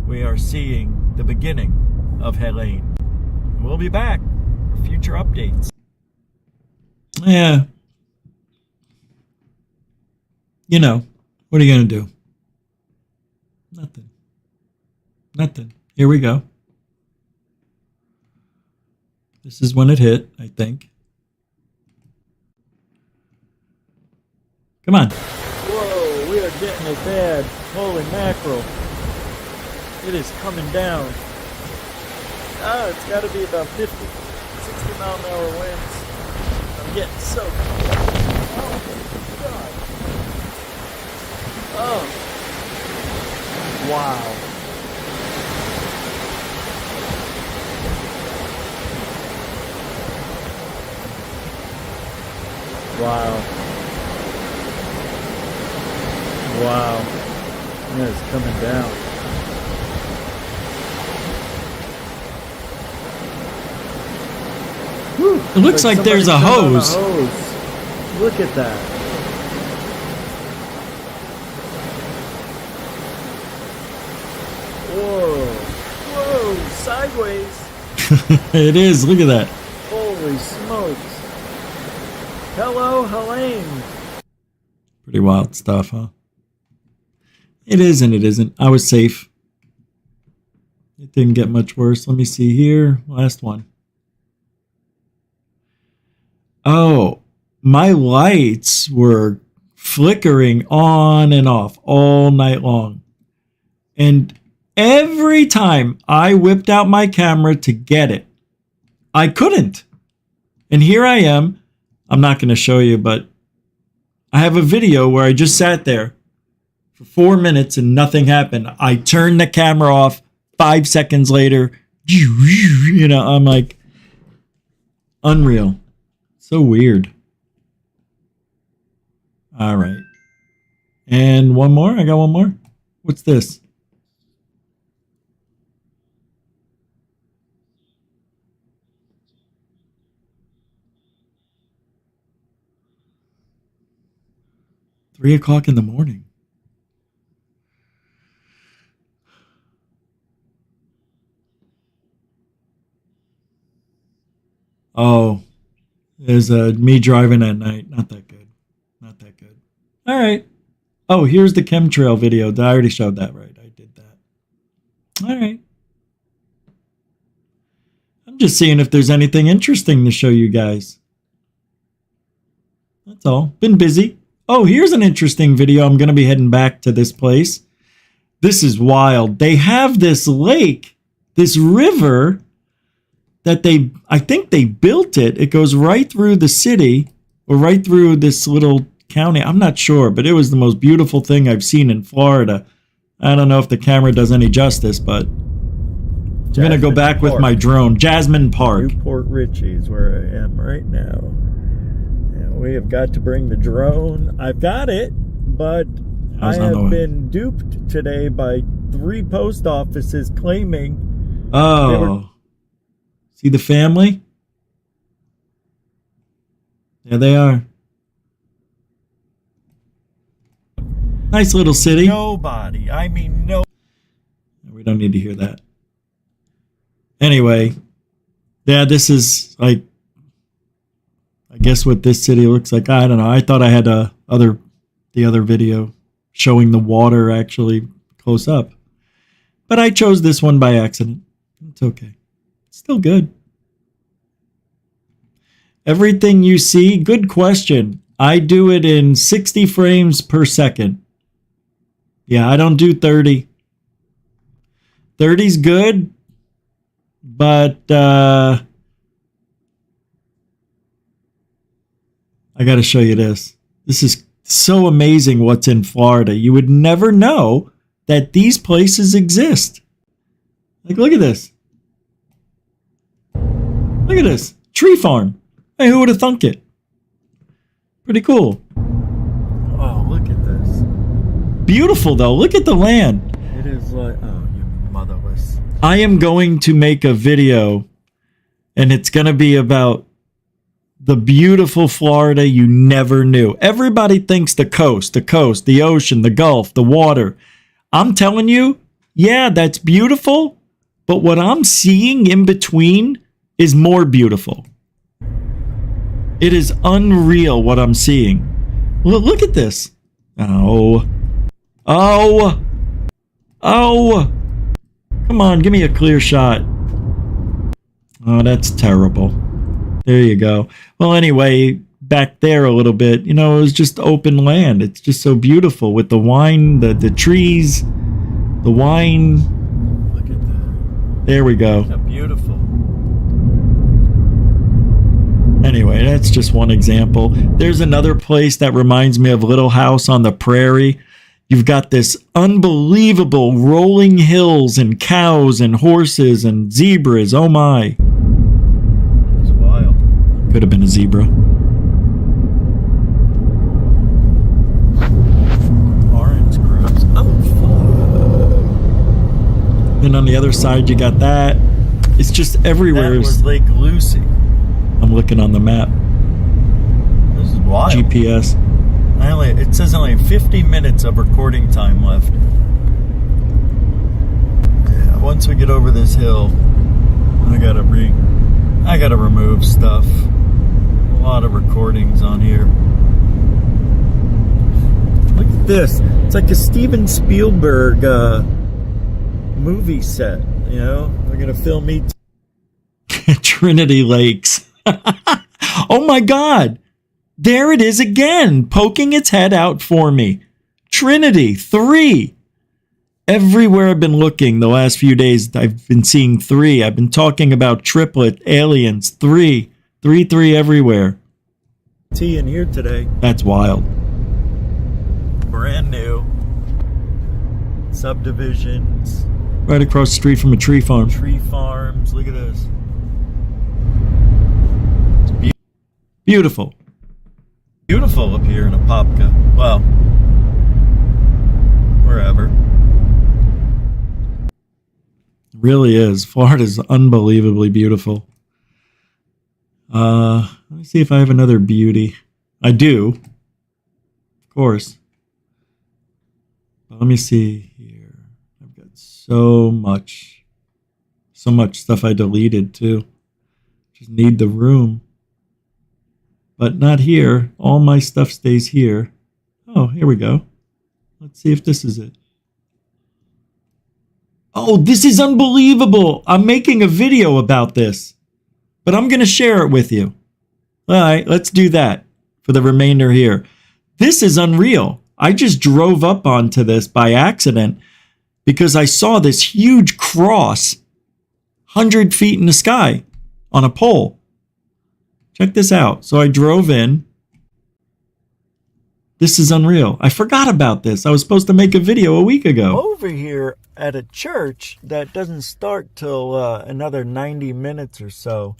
we are seeing the beginning of Helene. We'll be back for future updates. Yeah. You know, what are you going to do? Nothing. Here we go. This is when it hit, I think. Come on. Whoa, we are getting it bad. Holy mackerel. It is coming down. It's got to be about 50, 60 mile an hour winds. I'm getting soaked. Oh, my God. Oh. Wow. Wow. Yeah, it's coming down. Whew. It looks like there's a hose. Look at that. Whoa, sideways. It is, look at that. Holy smokes. Hello, Helene. Pretty wild stuff, huh? It is and it isn't. I was safe. It didn't get much worse. Let me see here. Last one. Oh, my lights were flickering on and off all night long. And every time I whipped out my camera to get it, I couldn't. And here I am. I'm not going to show you, but I have a video where I just sat there for 4 minutes and nothing happened. I turned the camera off. 5 seconds later, you know, I'm like, unreal. So weird. All right. And one more. I got one more. What's this? Three o'clock in the morning. Oh, there's me driving at night. Not that good. Not that good. All right. Oh, here's the chemtrail video. I already showed that, right? I did that. All right. I'm just seeing if there's anything interesting to show you guys. That's all. Been busy. Oh, here's an interesting video. I'm going to be heading back to this place. This is wild. They have this lake, this river that I think they built it. It goes right through the city or right through this little county. I'm not sure, but it was the most beautiful thing I've seen in Florida. I don't know if the camera does any justice, but I'm going to go back with my drone. Jasmine Park. Newport Richie is where I am right now. And we have got to bring the drone. I've got it, but I have been duped today by 3 post offices claiming. Oh. See the family? There they are. Nice little city. Nobody. I mean, no. We don't need to hear that. Anyway, yeah, this is like, I guess what this city looks like. I don't know. I thought I had the other video showing the water actually close up, but I chose this one by accident. It's okay. It's still good. Everything you see, good question. I do it in 60 frames per second. Yeah, I don't do 30. 30's good, but I got to show you this. This is so amazing what's in Florida. You would never know that these places exist. Like, look at this. Look at this. Tree farm. Hey, who would have thunk it? Pretty cool. Oh, look at this. Beautiful, though. Look at the land. It is like, oh, you motherless. I am going to make a video, and it's going to be about the beautiful Florida you never knew. Everybody thinks the coast, the ocean, the Gulf, the water. I'm telling you, yeah, that's beautiful, but what I'm seeing in between is more beautiful. It is unreal what I'm seeing. Look at this. Oh. Oh. Oh. Come on, give me a clear shot. Oh, that's terrible. There you go. Well, anyway, back there a little bit, you know, it was just open land. It's just so beautiful with the wine, the trees, the wine. Look at that. There we go. How beautiful. Anyway, that's just one example. There's another place that reminds me of Little House on the Prairie. You've got this unbelievable rolling hills and cows and horses and zebras. Oh my. It's wild. Could have been a zebra. Orange groves. Oh, fuck. Then on the other side, you got that. It's just everywhere. That was Lake Lucy. I'm looking on the map. This is wild. GPS. It says only 50 minutes of recording time left. Yeah, once we get over this hill, I gotta remove stuff. A lot of recordings on here. Look at this. It's like a Steven Spielberg movie set. You know, they're gonna film me. Trinity Lakes. Oh my God. There it is again, poking its head out for me. Trinity, 3. Everywhere I've been looking the last few days, I've been seeing 3. I've been talking about triplet aliens, 3. 3 everywhere. Tea in here today. That's wild. Brand new. Subdivisions. Right across the street from a tree farm. Tree farms. Look at this. It's beautiful. Beautiful up here in Apopka. Well, wherever. It really is. Florida's unbelievably beautiful. Let me see if I have another beauty. I do. Of course. But let me see here. I've got so much stuff I deleted too. Just need the room. But not here. All my stuff stays here. Oh, here we go. Let's see if this is it. Oh, this is unbelievable. I'm making a video about this, but I'm going to share it with you. All right, let's do that for the remainder here. This is unreal. I just drove up onto this by accident, because I saw this huge cross 100 feet in the sky on a pole. Check this out. So I drove in. This is unreal. I forgot about this. I was supposed to make a video a week ago. Over here at a church that doesn't start till another 90 minutes or so.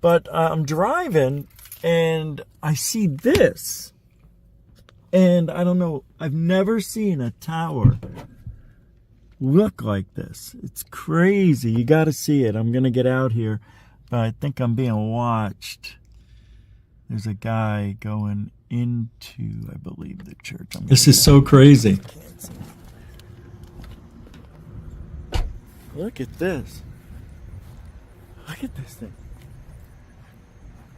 But I'm driving and I see this. And I don't know, I've never seen a tower look like this. It's crazy. You got to see it. I'm going to get out here, but I think I'm being watched. There's a guy going into, I believe, the church. This is so crazy. Look at this. Look at this thing.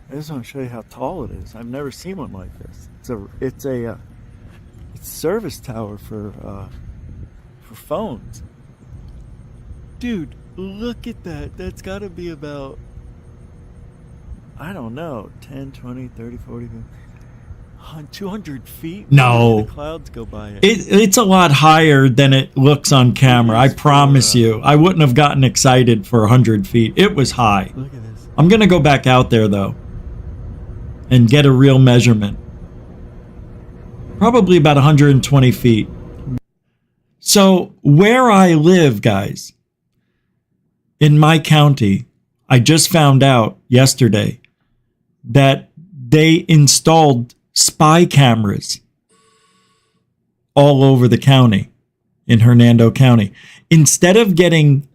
I just want to show you how tall it is. I've never seen one like this. It's a service tower for phones. Dude, look at that. That's got to be about, I don't know, 10, 20, 30, 40, 200 feet? No. The clouds go by it. It's a lot higher than it looks on camera. I promise you. I wouldn't have gotten excited for 100 feet. It was high. Look at this. I'm going to go back out there, though, and get a real measurement. Probably about 120 feet. So where I live, guys, in my county, I just found out yesterday that they installed spy cameras all over the county, in Hernando County. Instead of getting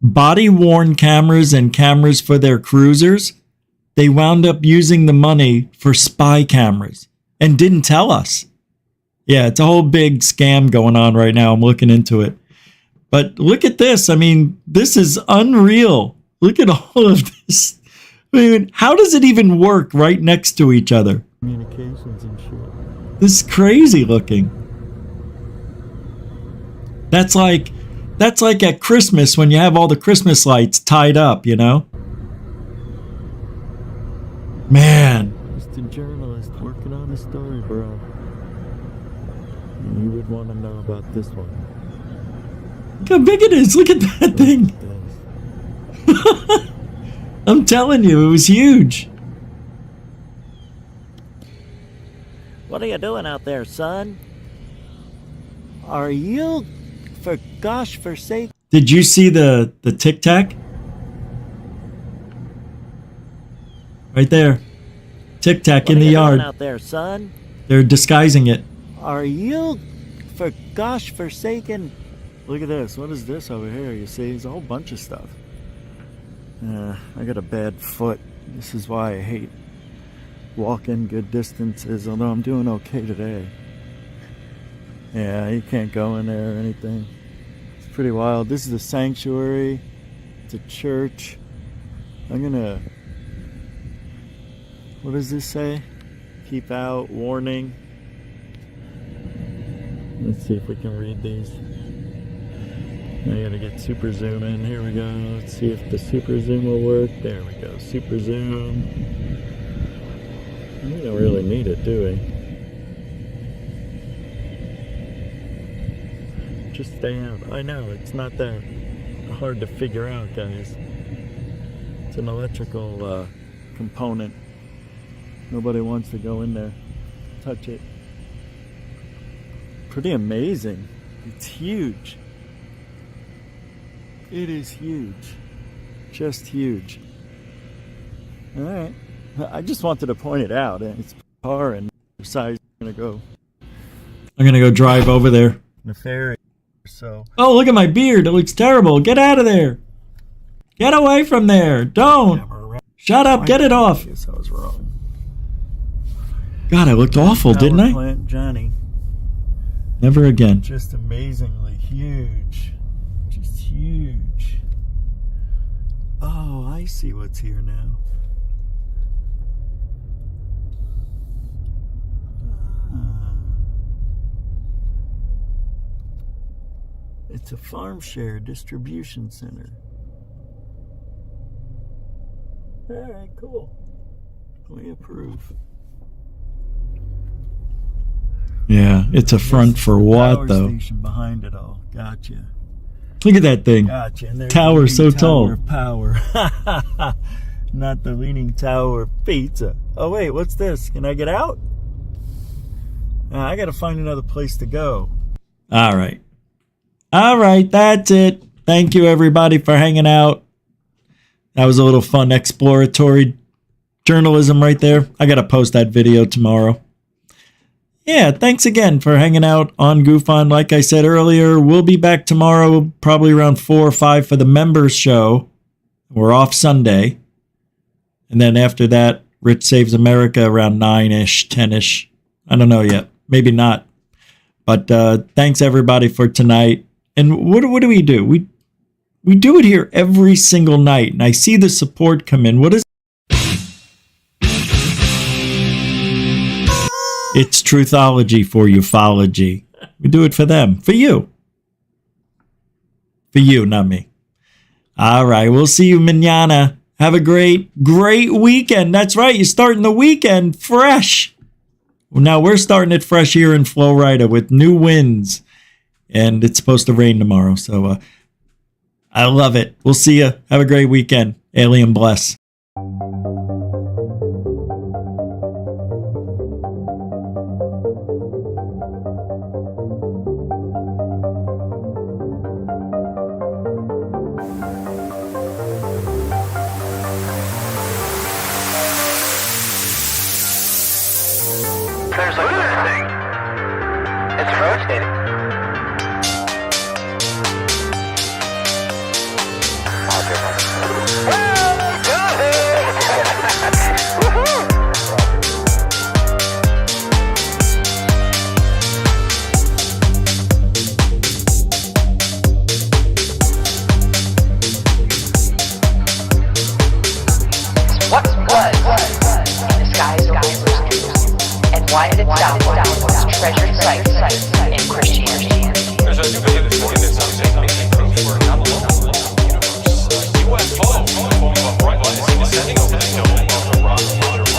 body-worn cameras and cameras for their cruisers, they wound up using the money for spy cameras and didn't tell us. Yeah, it's a whole big scam going on right now. I'm looking into it. But look at this. I mean, this is unreal. Look at all of this. I mean, how does it even work right next to each other? Communications and shit. This is crazy looking. That's like at Christmas when you have all the Christmas lights tied up, you know? Man. Just a journalist working on a story, bro. You would want to know about this one. Look how big it is. Look at that thing. I'm telling you, it was huge. What are you doing out there, son? Are you, for gosh forsake? Did you see the Tic Tac? Right there. Tic Tac in the yard. Out there, son? They're disguising it. Are you, for gosh forsaken? Look at this. What is this over here? You see, there's a whole bunch of stuff. I got a bad foot. This is why I hate walking good distances, although I'm doing okay today. Yeah, you can't go in there or anything. It's pretty wild. This is a sanctuary. It's a church. I'm gonna... What does this say? Keep out, warning. Let's see if we can read these. I gotta get super zoom in. Here we go. Let's see if the super zoom will work. There we go. Super zoom. We don't really need it, do we? Just stay out. I know, it's not that hard to figure out, guys. It's an electrical component. Nobody wants to go in there, touch it. Pretty amazing. It's huge. It is huge. Just huge. Alright. I just wanted to point it out. It's far and size. I'm gonna go drive over there. The ferry. So. Oh, look at my beard. It looks terrible. Get out of there. Get away from there. Don't. Shut up. Get it off. I guess I was wrong. God, I looked awful, didn't I? Plant Johnny. Never again. Just amazingly huge. Just huge. Oh, I see what's here now. It's a farm share distribution center. Alright, cool. We approve. Yeah, It's a front for what, power though? Station behind it all. Gotcha. Look at that thing. Gotcha. And there's Tower the so Leaning tall. Tower of Power. Not the Leaning Tower of Pizza. Oh, wait, what's this? Can I get out? I got to find another place to go. All right. All right, that's it. Thank you, everybody, for hanging out. That was a little fun exploratory journalism right there. I got to post that video tomorrow. Yeah, thanks again for hanging out on GUFON. Like I said earlier, we'll be back tomorrow, probably around 4 or 5 for the members show. We're off Sunday. And then after that, Rich Saves America around 9-ish, 10-ish. I don't know yet. Maybe not. But thanks, everybody, for tonight. And what do we do? We do it here every single night. And I see the support come in. What is It's Truthology for ufology. We do it for them. For you. For you, not me. All right. We'll see you mañana. Have a great weekend. That's right. You're starting the weekend fresh. Well, now we're starting it fresh here in Florida with new winds. And it's supposed to rain tomorrow. So I love it. We'll see you. Have a great weekend. Alien bless. There's a good thing. It's rotating. What was in the skies of Whistleblowers, and why did it download those treasured sites in Christianity? There's a new bit of thing that sounds like making proof we're not alone in the universe. UFO, bright lights descending over the hill of the rock.